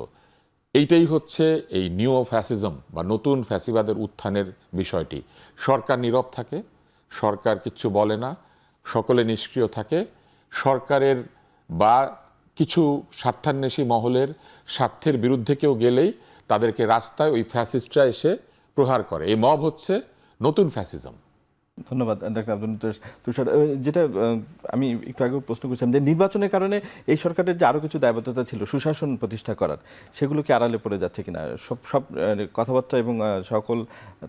এইটাই হচ্ছে এই নিও ফ্যাসিজম বা নতুন ফ্যাসিবাদের উত্থানের বিষয়টি। সরকার নীরব থাকে, সরকার কিচ্ছু বলে না, সকলে নিষ্ক্রিয় থাকে। সরকারের বা কিছু স্বার্থান্বেষী মহলের স্বার্থের বিরুদ্ধে কেউ গেলেই তাদেরকে রাস্তায় ওই ফ্যাসিস্টরা এসে প্রহার করে। এই মব হচ্ছে নতুন ফ্যাসিজম। ধন্যবাদ ডাক্তার আব্দুল তুষার। যেটা আমি একটু আগে প্রশ্ন করছিলাম যে নির্বাচনের কারণে এই সরকারের যে আরও কিছু দায়বদ্ধতা ছিল সুশাসন প্রতিষ্ঠা করার, সেগুলো কি আড়ালে পড়ে যাচ্ছে কিনা? সব কথাবার্তা এবং সকল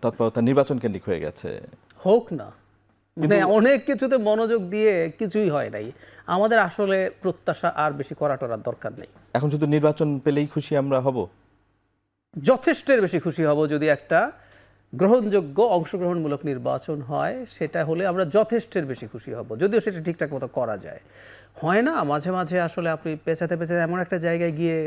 তৎপরতা নির্বাচন কেন্দ্রিক হয়ে গেছে। হোক না, মানে অনেক কিছুতে মনোযোগ দিয়ে কিছুই হয় নাই। আমাদের আসলে প্রত্যাশা আর বেশি করা টরার দরকার নেই। এখন শুধু নির্বাচন পেলেই খুশি আমরা হব? যথেষ্টের বেশি খুশি হব যদি একটা গ্রহণযোগ্য অংশগ্রহণমূলক নির্বাচন হয়, সেটা হলে আমরা যথেষ্টের বেশি খুশি হব, যদিও সেটা ঠিকঠাক মতো করা যায়। হয় না, মাঝে মাঝে আসলে আপনি পেঁচাতে পেঁচাতে এমন একটা জায়গায় গিয়ে,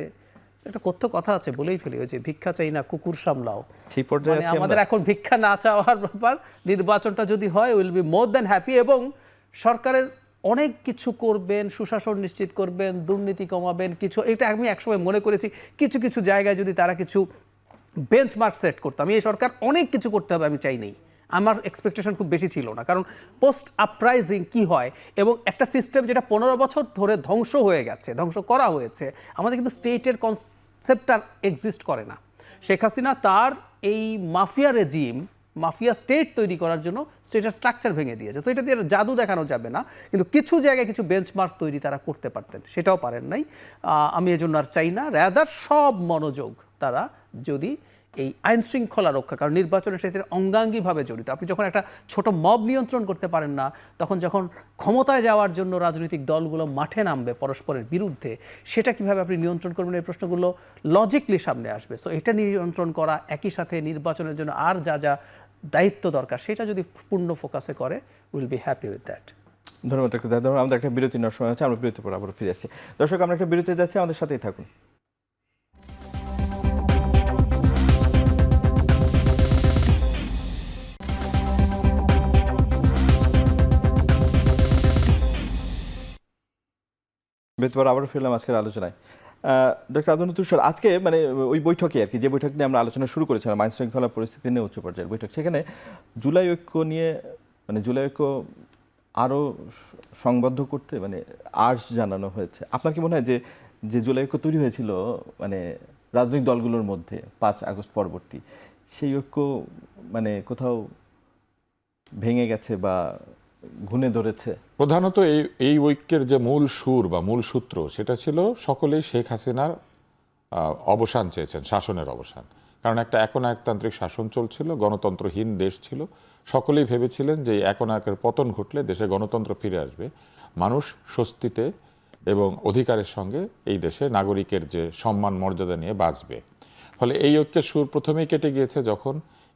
একটা কথা আছে বলেই ফেলি, ওই যে ভিক্ষা চাই না কুকুর সামলাও, সেই পর্যায়ে মানে আছি আমাদের আমরা। এখন ভিক্ষা না চাওয়ার ব্যাপার। নির্বাচনটা যদি হয়, will be more than happy. এবং সরকারের অনেক কিছু করবেন, সুশাসন নিশ্চিত করবেন, দুর্নীতি কমাবেন কিছু। এটা আমি একসময় মনে করেছি, কিছু কিছু জায়গায় যদি তারা কিছু বেঞ্চমার্ক সেট করতাম। এই সরকার অনেক কিছু করতে হবে আমি চাই নেই, আমার এক্সপেকটেশন খুব বেশি ছিল না। কারণ পোস্ট আপরাইজিং কি হয়, এবং একটা সিস্টেম যেটা 15 বছর ধরে ধ্বংস হয়ে গেছে, ধ্বংস করা হয়েছে, আমাদের কিন্তু স্টেটের কনসেপ্টটা এক্সিস্ট করে না। শেখ হাসিনা তার এই মাফিয়া রেজিম, মাফিয়া স্টেট তৈরি করার জন্য স্টেটের স্ট্রাকচার ভেঙে দিয়েছে। তো এটা দিয়ে জাদু দেখানো যাবে না, কিন্তু কিছু জায়গায় কিছু বেঞ্চমার্ক তৈরি তারা করতে পারতেন, সেটাও পারেন নাই। আমি এজন্য আর চাই না, রাদার সব মনোযোগ তারা যদি এই আইন শৃঙ্খলা রক্ষা, কারণ নির্বাচনের সাথে অঙ্গাঙ্গিভাবে জড়িত। আপনি যখন একটা ছোট মব নিয়ন্ত্রণ করতে পারেন না, তখন যখন ক্ষমতায় যাওয়ার জন্য রাজনৈতিক দলগুলো মাঠে নামবে পরস্পরের বিরুদ্ধে, সেটা কিভাবে আপনি নিয়ন্ত্রণ করবেন, এই প্রশ্নগুলো লজিকলি সামনে আসবে। সো এটা নিয়ন্ত্রণ করা, একই সাথে নির্বাচনের জন্য আর যা যা দায়িত্ব দরকার সেটা যদি পূর্ণ ফোকাসে করে, will be happy with that. ধন্যবাদ ডাক্তার। আমাদের একটা বিরতি নেওয়ার সময় আছে, আমরা বিরতির পর আবার ফিরে আসছি। দর্শক, আমরা একটা বিরতি যাচ্ছি, আমাদের সাথেই থাকুন। বিরতির পর আবারও ফিরলাম আজকের আলোচনায়। ডক্টর আব্দুল তুষার, আজকে মানে ওই বৈঠকে আর কি, যে বৈঠক নিয়ে আমরা আলোচনা শুরু করেছিলাম, আইন শৃঙ্খলা পরিস্থিতি নিয়ে উচ্চ পর্যায়ের বৈঠক, সেখানে জুলাই ঐক্য নিয়ে, মানে জুলাই ঐক্য আরও সংবদ্ধ করতে মানে আর্জ জানানো হয়েছে। আপনার কি মনে হয় যে জুলাই ঐক্য তৈরি হয়েছিল মানে রাজনৈতিক দলগুলোর মধ্যে 5 আগস্ট পরবর্তী, সেই ঐক্য মানে কোথাও ভেঙে গেছে বা ঘুণে ধরেছে? প্রধানত এই ঐক্যের যে মূল সুর বা মূল সূত্র, সেটা ছিল সকলেই শেখ হাসিনার অবসান চেয়েছেন, শাসনের অবসান। কারণ একটা একনায়কতান্ত্রিক শাসন চলছিল, গণতন্ত্রহীন দেশ ছিল। সকলেই ভেবেছিলেন যে এই একনায়কের পতন ঘটলে দেশে গণতন্ত্র ফিরে আসবে, মানুষ স্বস্তিতে এবং অধিকারের সঙ্গে এই দেশে নাগরিকের যে সম্মান মর্যাদা নিয়ে বাঁচবে। ফলে এই ঐক্যের সুর প্রথমেই কেটে গিয়েছে যখন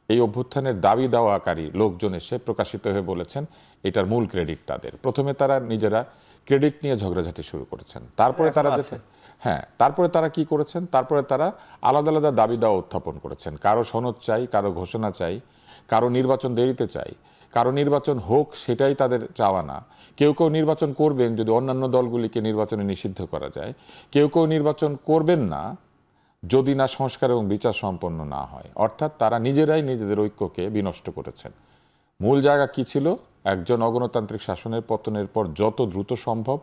এই অভ্যুত্থানের দাবি দাওয়াকারী লোকজন এসে প্রকাশিত হয়ে বলেছেন এটার মূল ক্রেডিট তাদের। প্রথমে তারা নিজেরা ক্রেডিট নিয়ে ঝগড়াঝাটি শুরু করেছেন, তারপরে তারা তারপরে তারা কি করেছেন, তারপরে তারা আলাদা আলাদা দাবি দাওয়া উত্থাপন করেছেন। কারো সনদ চাই, কারো ঘোষণা চাই, কারো নির্বাচন দেরিতে চাই, কারো নির্বাচন হোক সেটাই তাদের চাওয়া না। কেউ কেউ নির্বাচন করবেন যদি অন্যান্য দলগুলিকে নির্বাচনে নিষিদ্ধ করা যায়, কেউ কেউ নির্বাচন করবেন না যদি না সংস্কার এবং বিচার সম্পন্ন না হয়। অর্থাৎ তারা নিজেরাই নিজেদের ঐক্যকে বিনষ্ট করেছেন। মূল জায়গা কি ছিল? একজন অগণতান্ত্রিক শাসনের পতনের পর যত দ্রুত সম্ভব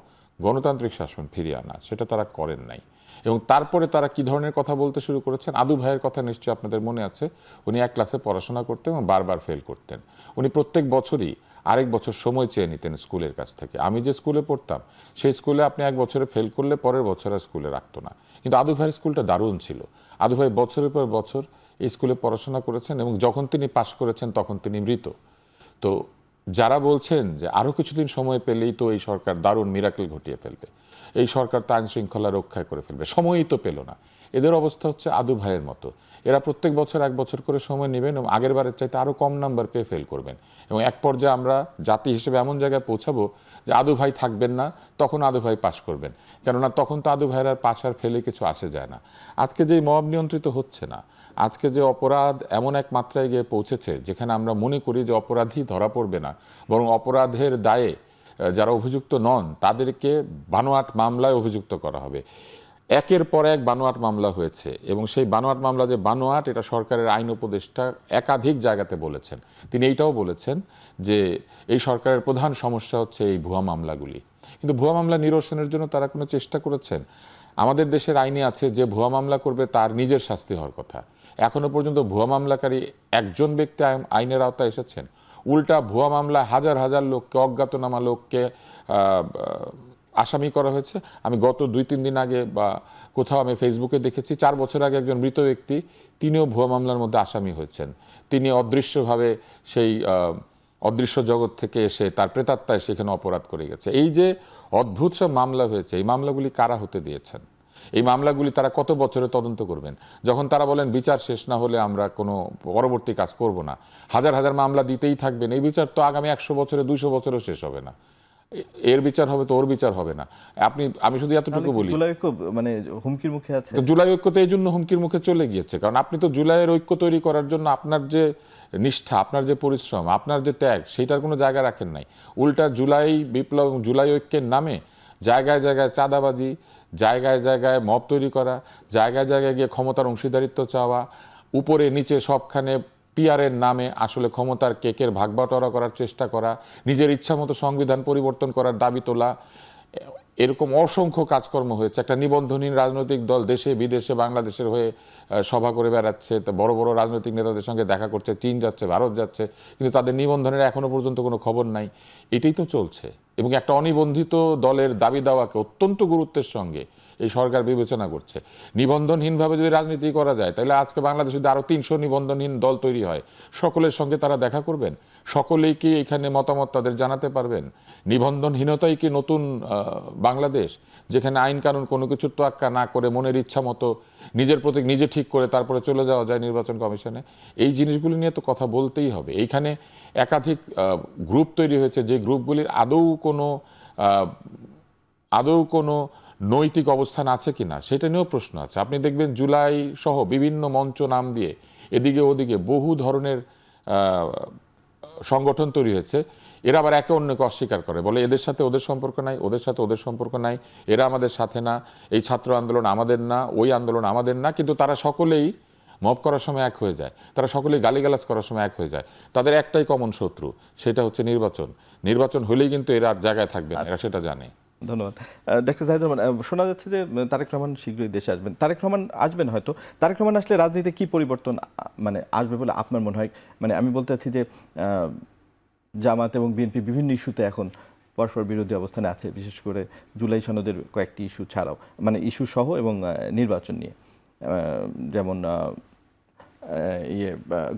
গণতান্ত্রিক শাসন ফিরিয়ে আনা, সেটা তারা করেন নাই। এবং তারপরে তারা কি ধরনের কথা বলতে শুরু করেছেন? আদু ভাইয়ের কথা নিশ্চয়ই আপনাদের মনে আছে। উনি এক ক্লাসে পড়াশোনা করতেন এবং বারবার ফেল করতেন। উনি প্রত্যেক বছরই আরেক বছর সময় চেয়ে নিতেন স্কুলের কাছ থেকে। আমি যে স্কুলে পড়তাম সেই স্কুলে আপনি এক বছরে ফেল করলে পরের বছর আর স্কুলে রাখতো না। কিন্তু আদু ভাইয়ের স্কুলটা দারুণ ছিল। আদু ভাই বছরের পর বছর এই স্কুলে পড়াশোনা করেছেন এবং যখন তিনি পাশ করেছেন তখন তিনি মৃত। তো যারা বলছেন যে আরও কিছুদিন সময় পেলেই তো এই সরকার দারুণ মিরাকেল ঘটিয়ে ফেলবে, এই সরকার তো আইন শৃঙ্খলা রক্ষা করে ফেলবে, সময়ই তো পেল না, এদের অবস্থা হচ্ছে আদু ভাইয়ের মতো। এরা প্রত্যেক বছর এক বছর করে সময় নেবেন এবং আগের বারের চাইতে আরও কম নাম্বার পেয়ে ফেল করবেন এবং এক পর্যায়ে আমরা জাতি হিসেবে এমন জায়গায় পৌঁছাবো যে আদু ভাই থাকবেন না, তখন আদু ভাই পাশ করবেন। কেননা তখন তো আদু ভাইয়ের আর পাশ আর ফেলে কিছু আসে যায় না। আজকে যে মব নিয়ন্ত্রিত হচ্ছে না, আজকে যে অপরাধ এমন এক মাত্রায় গিয়ে পৌঁছেছে যেখানে আমরা মনে করি যে অপরাধী ধরা পড়বে না, বরং অপরাধের দায়ে যারা অভিযুক্ত নন তাদেরকে বানোয়াট মামলায় অভিযুক্ত করা হবে। একের পর এক বানোয়াট মামলা হয়েছে এবং সেই বানোয়াট মামলা যে বানোয়াট, এটা সরকারের আইন উপদেষ্টা একাধিক জায়গাতে বলেছেন। তিনি এইটাও বলেছেন যে এই সরকারের প্রধান সমস্যা হচ্ছে এই ভুয়া মামলাগুলি। কিন্তু ভুয়া মামলা নিরসনের জন্য তারা কোনো চেষ্টা করেছেন? আমাদের দেশের আইনে আছে যে ভুয়া মামলা করবে তার নিজের শাস্তি হওয়ার কথা। এখনো পর্যন্ত ভুয়া মামলাকারী একজন ব্যক্তি আইনের আওতায় এসেছেন। উল্টা ভুয়া মামলা হাজার হাজার লোককে, অজ্ঞাতনামা লোককে আসামি করা হয়েছে। আমি গত 2-3 দিন আগে বা কোথাও আমি ফেসবুকে দেখেছি 4 বছর আগে একজন মৃত ব্যক্তি, তিনিও ভুয়া মামলার মধ্যে আসামি হয়েছেন। তিনি অদৃশ্যভাবে সেই অদৃশ্য জগৎ থেকে এসে তার প্রেতাত্মায় সেখানে অপরাধ করে গেছে। এই যে অদ্ভুত সব মামলা হয়েছে, এই মামলাগুলি কারা হতে দিয়েছেন? এই মামলাগুলি তারা কত বছরে তদন্ত করবেন? যখন তারা বলেন বিচার শেষ না হলে আমরা কোনো পরবর্তী কাজ করব না, হাজার হাজার মামলা দিতেই থাকবেন। এই বিচার তো আগামী 100 বছরে 200 বছরও শেষ হবে না। এর বিচার হবে তো ওর বিচার হবে না। আমি শুধু এতটুকু বলি, জুলাই ঐক্য মানে হুমকির মুখে আছে। জুলাই ঐক্য তো এই জন্য হুমকির মুখে চলে গিয়েছে, কারণ আপনি তো জুলাইয়ের ঐক্য তৈরি করার জন্য আপনার যে নিষ্ঠা, আপনার যে পরিশ্রম, আপনার যে ত্যাগ, সেইটার কোনো জায়গা রাখেন নাই। উল্টা জুলাই বিপ্লব এবং জুলাই ঐক্যের নামে জায়গায় জায়গায় চাঁদাবাজি, জায়গায় জায়গায় মব তৈরি করা, জায়গায় জায়গায় গিয়ে ক্ষমতার অংশীদারিত্ব চাওয়া, উপরে নিচে সবখানে পিআরের নামে আসলে ক্ষমতার কেকের ভাগবাটোয়ারা করার চেষ্টা করা, নিজের ইচ্ছা মতো সংবিধান পরিবর্তন করার দাবি তোলা, এরকম অসংখ্য কাজকর্ম হয়েছে। একটা নিবন্ধনহীন রাজনৈতিক দল দেশে বিদেশে বাংলাদেশের হয়ে সভা করে বেড়াচ্ছে, বড় বড় রাজনৈতিক নেতাদের সঙ্গে দেখা করছে, চীন যাচ্ছে, ভারত যাচ্ছে, কিন্তু তাদের নিবন্ধনের এখনো পর্যন্ত কোনো খবর নাই। এটাই তো চলছে। এবং একটা অনিবন্ধিত দলের দাবি দাওয়াকে অত্যন্ত গুরুত্বের সঙ্গে এই সরকার বিবেচনা করছে। নিবন্ধনহীনভাবে যদি রাজনীতি করা যায় তাহলে আজকে বাংলাদেশে যদি আরও 300 নিবন্ধনহীন দল তৈরি হয়, সকলের সঙ্গে তারা দেখা করবেন, সকলেই কি এখানে মতামত তাদের জানাতে পারবেন? নিবন্ধনহীনতাই কি নতুন বাংলাদেশ, যেখানে আইন কানুন কোনো কিছুর তোয়াক্কা না করে মনের ইচ্ছা মতো নিজের প্রতীক নিজে ঠিক করে তারপরে চলে যাওয়া যায় নির্বাচন কমিশনে? এই জিনিসগুলি নিয়ে তো কথা বলতেই হবে। এইখানে একাধিক গ্রুপ তৈরি হয়েছে, যে গ্রুপগুলির আদৌ কোনো নৈতিক অবস্থান আছে কিনা সেটা নিয়েও প্রশ্ন আছে। আপনি দেখবেন জুলাই সহ বিভিন্ন মঞ্চ নাম দিয়ে এদিকে ওদিকে বহু ধরনের সংগঠন তৈরি হয়েছে। এরা আবার একে অন্যকে অস্বীকার করে, বলে এদের সাথে ওদের সম্পর্ক নাই, ওদের সাথে ওদের সম্পর্ক নাই, এরা আমাদের সাথে না, এই ছাত্র আন্দোলন আমাদের না, ওই আন্দোলন আমাদের না। কিন্তু তারা সকলেই মব করার সময় এক হয়ে যায়, তারা সকলেই গালিগালাজ করার সময় এক হয়ে যায়। তাদের একটাই কমন শত্রু, সেটা হচ্ছে নির্বাচন। নির্বাচন হলেই কিন্তু এরা আর জায়গায় থাকবে না, এরা সেটা জানে। ধন্যবাদ ডক্টর জাহিদুর রহমান। শোনা যাচ্ছে যে তারেক রহমান শীঘ্রই দেশে আসবেন। তারেক রহমান আসবেন হয়তো। তারেক রহমান আসলে রাজনীতিতে কি পরিবর্তন মানে আসবে বলে আপনার মনে হয়? মানে আমি বলতে চাচ্ছি যে জামাত এবং বিএনপি বিভিন্ন ইস্যুতে এখন পরস্পর বিরোধী অবস্থানে আছে, বিশেষ করে জুলাই সনদের কয়েকটি ইস্যু ছাড়াও, মানে ইস্যু সহ এবং নির্বাচন নিয়ে, যেমন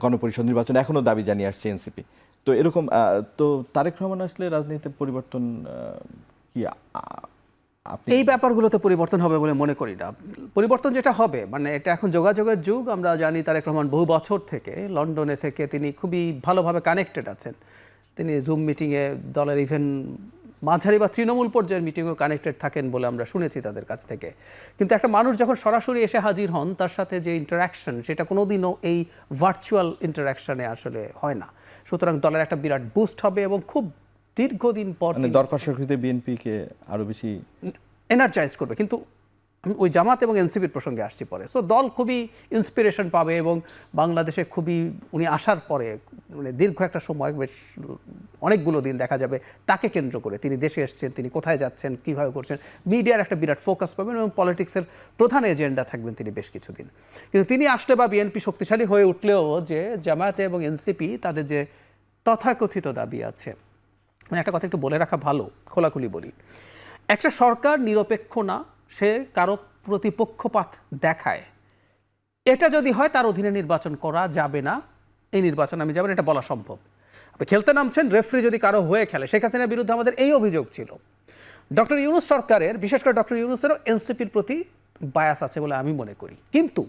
গণপরিষদ নির্বাচন এখনও দাবি জানিয়ে আসছে এনসিপি। তো এরকম তো তারেক রহমান আসলে রাজনীতিতে পরিবর্তন কি আপনি এই ব্যাপারগুলোতে পরিবর্তন হবে বলে মনে করি না। পরিবর্তন যেটা হবে, মানে এটা এখন যোগাযোগের যুগ। আমরা জানি তারেক রহমান বহু বছর থেকে লন্ডনে থেকে তিনি খুবই ভালোভাবে কানেক্টেড আছেন। তিনি জুম মিটিংয়ে দলের ইভেন মাঝারি বা তৃণমূল পর্যায়ের মিটিংয়েও কানেক্টেড থাকেন বলে আমরা শুনেছি তাদের কাছ থেকে। কিন্তু একটা মানুষ যখন সরাসরি এসে হাজির হন, তার সাথে যে ইন্টারাকশন, সেটা কোনোদিনও এই ভার্চুয়াল ইন্টারাকশনে আসলে হয় না। সুতরাং দলের একটা বিরাট বুস্ট হবে এবং খুব দীর্ঘদিন পর মানে দর কষাকষিতে বিএনপিকে আরো বেশি এনার্জাইজ করবে। কিন্তু আমি ওই জামাত এবং এনসিপির প্রসঙ্গে আসছি পরে। সো দল খুবই ইন্সপিরেশন পাবে এবং বাংলাদেশে খুবই উনি আসার পরে মানে দীর্ঘ একটা সময়, বেশ অনেকগুলো দিন দেখা যাবে তাকে কেন্দ্র করে তিনি দেশে এসছেন, তিনি কোথায় যাচ্ছেন, কীভাবে করছেন, মিডিয়ার একটা বিরাট ফোকাস পাবেন এবং পলিটিক্সের প্রধান এজেন্ডা থাকবেন তিনি বেশ কিছুদিন। কিন্তু তিনি আসলে বা বিএনপি শক্তিশালী হয়ে উঠলেও যে জামায়াতে এবং এনসিপি তাদের যে তথাকথিত দাবি আছে, মানে একটা কথা একটু বলে রাখা ভালো, খোলাখুলি বলি। একটা সরকার নিরপেক্ষ না, সে কারো প্রতিপক্ষপাত দেখায়, এটা যদি হয় তার অধীনে নির্বাচন করা যাবে না, এই নির্বাচন আমি যাবেন, এটা বলা সম্ভব। আপনি খেলতে নামছেন, রেফারি যদি কারো হয়ে খেলে, শেখ হাসিনার বিরুদ্ধে আমাদের এই অভিযোগ ছিল। ডক্টর ইউনূস সরকারের, বিশেষ করে ডক্টর ইউনূসেরও এনসিপির প্রতি বায়াস আছে বলে আমি মনে করি। কিন্তু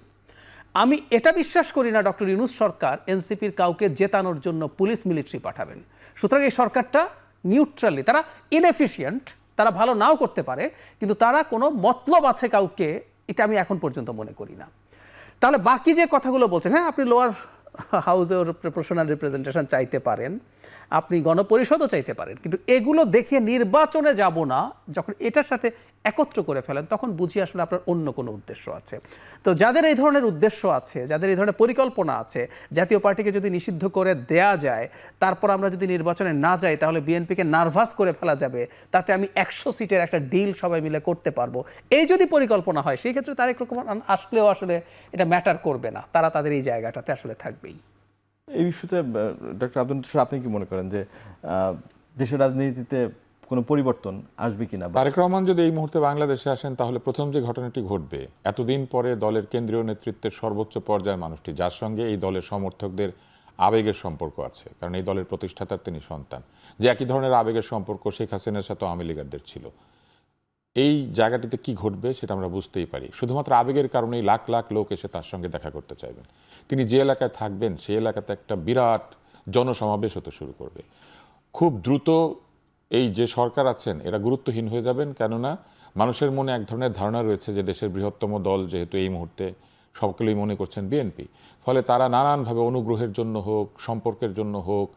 আমি এটা বিশ্বাস করি না ডক্টর ইউনূস সরকার এনসিপির কাউকে জেতানোর জন্য পুলিশ মিলিটারি পাঠাবেন। সুতরাং এই সরকারটা নিউট্রালি, তারা ইনএফিশিয়েন্ট, তারা ভালো নাও করতে পারে, কিন্তু তারা কোনো মতলব আছে কাউকে, এটা আমি এখন পর্যন্ত মনে করি না। তাহলে বাকি যে কথাগুলো বলছেন, হ্যাঁ আপনি লোয়ার হাউসের প্রফেশনাল রিপ্রেজেন্টেশন চাইতে পারেন, আপনি গণপরিষদও চাইতে পারেন, কিন্তু এগুলো দেখিয়ে নির্বাচনে যাব না যখন এটার সাথে একত্র করে ফেলেন, তখন বুঝি আসলে আপনার অন্য কোনো উদ্দেশ্য আছে। তো যাদের এই ধরনের উদ্দেশ্য আছে, যাদের এই ধরনের পরিকল্পনা আছে, জাতীয় পার্টিকে যদি নিষিদ্ধ করে দেয়া যায়, তারপর আমরা যদি নির্বাচনে না যাই, তাহলে বিএনপিকে নার্ভাস করে ফেলা যাবে, তাতে আমি 100 সিটের একটা ডিল সবাই মিলে করতে পারবো, এই যদি পরিকল্পনা হয়, সেই ক্ষেত্রে তারেক রহমান আসলেও আসলে এটা ম্যাটার করবে না, তারা তাদের এই জায়গাটাতে আসলে থাকবেই। এই ইস্যুতে ডক্টর আব্দুল নাসির, আপনি কি মনে করেন যে দেশের রাজনীতিতে কোনো পরিবর্তন আসবে কিনা? তারেক রহমান যদি এই মুহূর্তে বাংলাদেশে আসেন, তাহলে প্রথম যে ঘটনাটি ঘটবে, এতদিন পরে দলের কেন্দ্রীয় নেতৃত্বের সর্বোচ্চ পর্যায়ের মানুষটি, যার সঙ্গে এই দলের সমর্থকদের আবেগের সম্পর্ক আছে, কারণ এই দলের প্রতিষ্ঠাতার তিনি সন্তান, যে একই ধরনের আবেগের সম্পর্ক শেখ হাসিনার সাথে আওয়ামী লীগারদের ছিল, এই জায়গাটিতে কি ঘটবে সেটা আমরা বুঝতেই পারি। শুধুমাত্র আবেগের কারণেই লাখ লাখ লোক এসে তার সঙ্গে দেখা করতে চাইবেন। তিনি যে এলাকায় থাকবেন সেই এলাকাতে একটা বিরাট জনসমাবেশ হতে শুরু করবে। খুব দ্রুত এই যে সরকার আছেন এরা গুরুত্বহীন হয়ে যাবেন, কেননা মানুষের মনে এক ধরনের ধারণা রয়েছে যে দেশের বৃহত্তম দল যেহেতু এই মুহূর্তে সকলেই মনে করছেন বিএনপি, ফলে তারা নানানভাবে অনুগ্রহের জন্য হোক, সম্পর্কের জন্য হোক,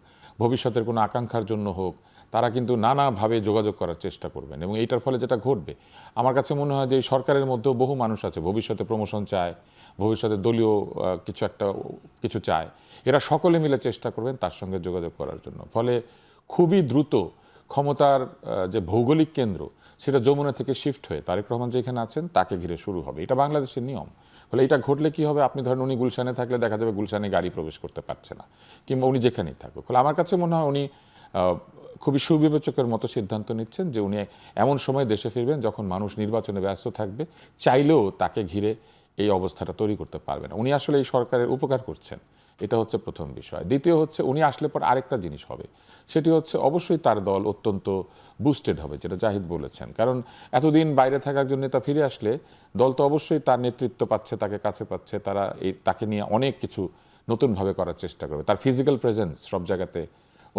ভবিষ্যতের কোনো আকাঙ্ক্ষার জন্য হোক, তারা কিন্তু নানাভাবে যোগাযোগ করার চেষ্টা করবেন। এবং এইটার ফলে যেটা ঘটবে, আমার কাছে মনে হয় যে এই সরকারের মধ্যেও বহু মানুষ আছে ভবিষ্যতে প্রমোশন চায়, ভবিষ্যতে দলীয় কিছু চায়, এরা সকলে মিলে চেষ্টা করবেন তার সঙ্গে যোগাযোগ করার জন্য। ফলে খুবই দ্রুত ক্ষমতার যে ভৌগোলিক কেন্দ্র সেটা যমুনা থেকে শিফট হয়ে তারেক রহমান যেখানে আছেন তাকে ঘিরে শুরু হবে। এটা বাংলাদেশের নিয়ম। ফলে এটা ঘটলে কি হবে, আপনি ধরেন উনি গুলশানে থাকলে দেখা যাবে গুলশানে গাড়ি প্রবেশ করতে পারছে না, কিংবা উনি যেখানেই থাকুক। ফলে আমার কাছে মনে হয় উনি খুবই সুবিবেচকের মতো সিদ্ধান্ত নিচ্ছেন যে উনি এমন সময় দেশে ফিরবেন যখন মানুষ নির্বাচনে ব্যস্ত থাকবে, চাইলেও তাকে ঘিরে এই অবস্থাটা তৈরি করতে পারবে না। উনি আসলে এই সরকারের উপকার করছেন, এটা হচ্ছে প্রথম বিষয়। দ্বিতীয় হচ্ছে, উনি আসলে পর আরেকটা জিনিস হবে, সেটি হচ্ছে অবশ্যই তার দল অত্যন্ত বুস্টেড হবে, যেটা জাহিদ বলেছেন। কারণ এতদিন বাইরে থাকার জন্য তা ফিরে আসলে দল তো অবশ্যই তার নেতৃত্ব পাচ্ছে, তাকে কাছে পাচ্ছে, তারা তাকে নিয়ে অনেক কিছু নতুনভাবে করার চেষ্টা করবে, তার ফিজিক্যাল প্রেজেন্স সব জায়গাতে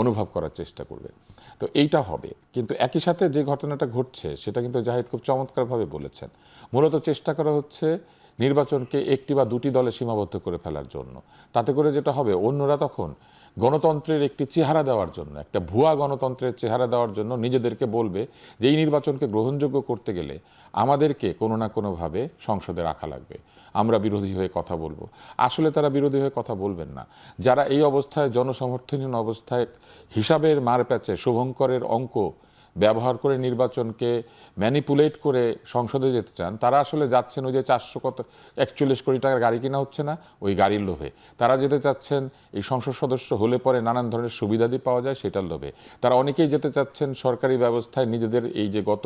অনুভব করার চেষ্টা করবে। তো এইটা হবে। কিন্তু একই সাথে যে ঘটনাটা ঘটছে সেটা কিন্তু জাহিদ খুব চমৎকারভাবে বলেছেন। মূলত চেষ্টা করা হচ্ছে নির্বাচনকে একটি বা দুটি দলে সীমাবদ্ধ করে ফেলার জন্য। তাতে করে যেটা হবে, অন্যরা তখন গণতন্ত্রের একটি চেহারা দেওয়ার জন্য, একটা ভুয়া গণতন্ত্রের চেহারা দেওয়ার জন্য নিজেদেরকে বলবে যে এই নির্বাচনকে গ্রহণযোগ্য করতে গেলে আমাদেরকে কোনো না কোনোভাবে সংসদে রাখা লাগবে, আমরা বিরোধী হয়ে কথা বলবো। আসলে তারা বিরোধী হয়ে কথা বলবেন না। যারা এই অবস্থায় জনসমর্থনহীন অবস্থায় হিসাবের মারপ্যাচে শুভঙ্করের অঙ্ক ব্যবহার করে নির্বাচনকে ম্যানিপুলেট করে সংসদে যেতে চান, তারা আসলে যাচ্ছেন ওই যে 441 কোটি টাকার গাড়ি কিনা হচ্ছে না, ওই গাড়ির লোভে। তারা যেতে চাচ্ছেন এই সংসদ সদস্য হলে পরে নানান ধরনের সুবিধাদি পাওয়া যায় সেটার লোভে। তারা অনেকেই যেতে চাচ্ছেন সরকারি ব্যবস্থায় নিজেদের এই যে গত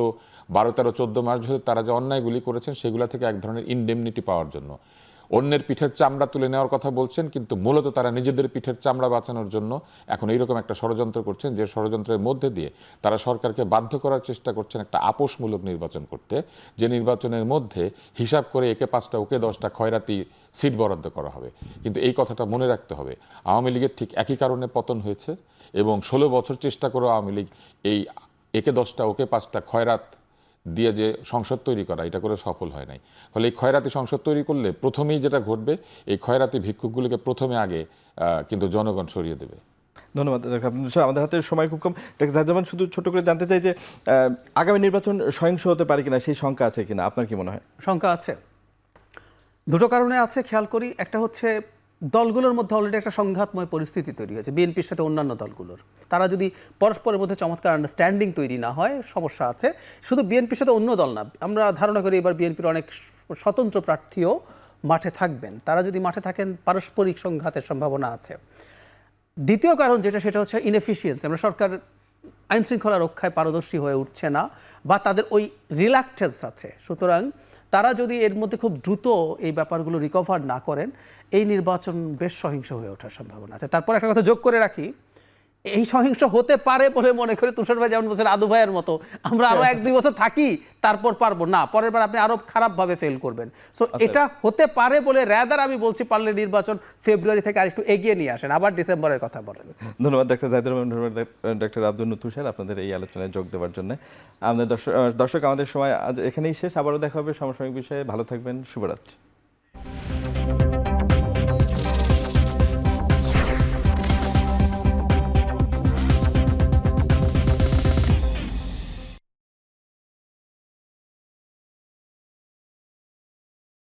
12, 13, 14 মাস ধরে তারা যে অন্যায়গুলি করেছেন সেগুলো থেকে এক ধরনের ইনডেমনিটি পাওয়ার জন্য। অন্যের পিঠের চামড়া তুলে নেওয়ার কথা বলছেন, কিন্তু মূলত তারা নিজেদের পিঠের চামড়া বাঁচানোর জন্য এখন এইরকম একটা ষড়যন্ত্র করছেন, যে ষড়যন্ত্রের মধ্যে দিয়ে তারা সরকারকে বাধ্য করার চেষ্টা করছেন একটা আপোষমূলক নির্বাচন করতে, যে নির্বাচনের মধ্যে হিসাব করে একে 5টা ওকে 10টা খয়রাতি সিট বরাদ্দ করা হবে। কিন্তু এই কথাটা মনে রাখতে হবে, আওয়ামী লীগের ঠিক একই কারণে পতন হয়েছে, এবং 16 বছর চেষ্টা করে আওয়ামী লীগ এই একে 10টা ওকে 5টা খয়রাত দিয়ে যে সংসদ তৈরি করা, এটা করে সফল হয় নাই। ফলে এই খয়রাতি সংসদ তৈরি করলে প্রথমেই যেটা ঘটবে, এই খয়রাতি ভিক্ষুকগুলোকে প্রথমে আগে কিন্তু জনগণ সরিয়ে দেবে। ধন্যবাদ ডক্টর আব্দুল নূর। আমাদের হাতে সময় খুব কম। ডক্টর জাহিদুজ্জামান, শুধু ছোট করে জানতে চাই যে আগামী নির্বাচন সহিংস হতে পারে কিনা, সেই শঙ্কা আছে কিনা, আপনার কি মনে হয়? শঙ্কা আছে, দুটো কারণে আছে, খেয়াল করি। একটা হচ্ছে দলগুলোর মধ্যে অলরেডি একটা সংঘাতময় পরিস্থিতি তৈরি হয়েছে, বিএনপির সাথে অন্যান্য দলগুলোর। তারা যদি পরস্পরের মধ্যে চমৎকার আন্ডারস্ট্যান্ডিং তৈরি না হয়, সমস্যা আছে। শুধু বিএনপির সাথে অন্য দল না, আমরা ধারণা করি এবার বিএনপির অনেক স্বতন্ত্র প্রার্থীও মাঠে থাকবেন। তারা যদি মাঠে থাকেন, পারস্পরিক সংঘাতের সম্ভাবনা আছে। দ্বিতীয় কারণ যেটা, সেটা হচ্ছে ইনএফিসিয়েন্সি। আমরা সরকার আইন শৃঙ্খলা রক্ষায় পারদর্শী হয়ে উঠছে না, বা তাদের ওই রিল্যাক্টেন্স আছে। সুতরাং তারা যদি এর মধ্যে খুব দ্রুত এই ব্যাপারগুলো রিকভার না করেন, এই নির্বাচন বেশ সহিংস হয়ে ওঠার সম্ভাবনা আছে। তারপর একটা কথা যোগ করে রাখি, এই সহিংস হতে পারে বলে মনে করে তুষার ভাই যেমন বলছেন আদু ভাইয়ের মতো আমরা আরো 1-2 বছর থাকি তারপর পারবো না, পরের বার আপনি আরো খারাপভাবে ফেল করবেন। সো এটা হতে পারে বলে রাদার আমি বলছি, পারলে নির্বাচন ফেব্রুয়ারি থেকে আরেকটু এগিয়ে নিয়ে আসেন, আবার ডিসেম্বরের কথা বলেন। ধন্যবাদ ডক্টর জাহিদুর রহমান, ধন্যবাদ ডক্টর আব্দুল নূর তুষার, আপনাদের এই আলোচনায় যোগ দেওয়ার জন্য। আমাদের দর্শক, আমাদের সময় আজ এখানেই শেষ। আবারও দেখা হবে সমসাময়িক বিষয়ে। ভালো থাকবেন, শুভরাত্রি।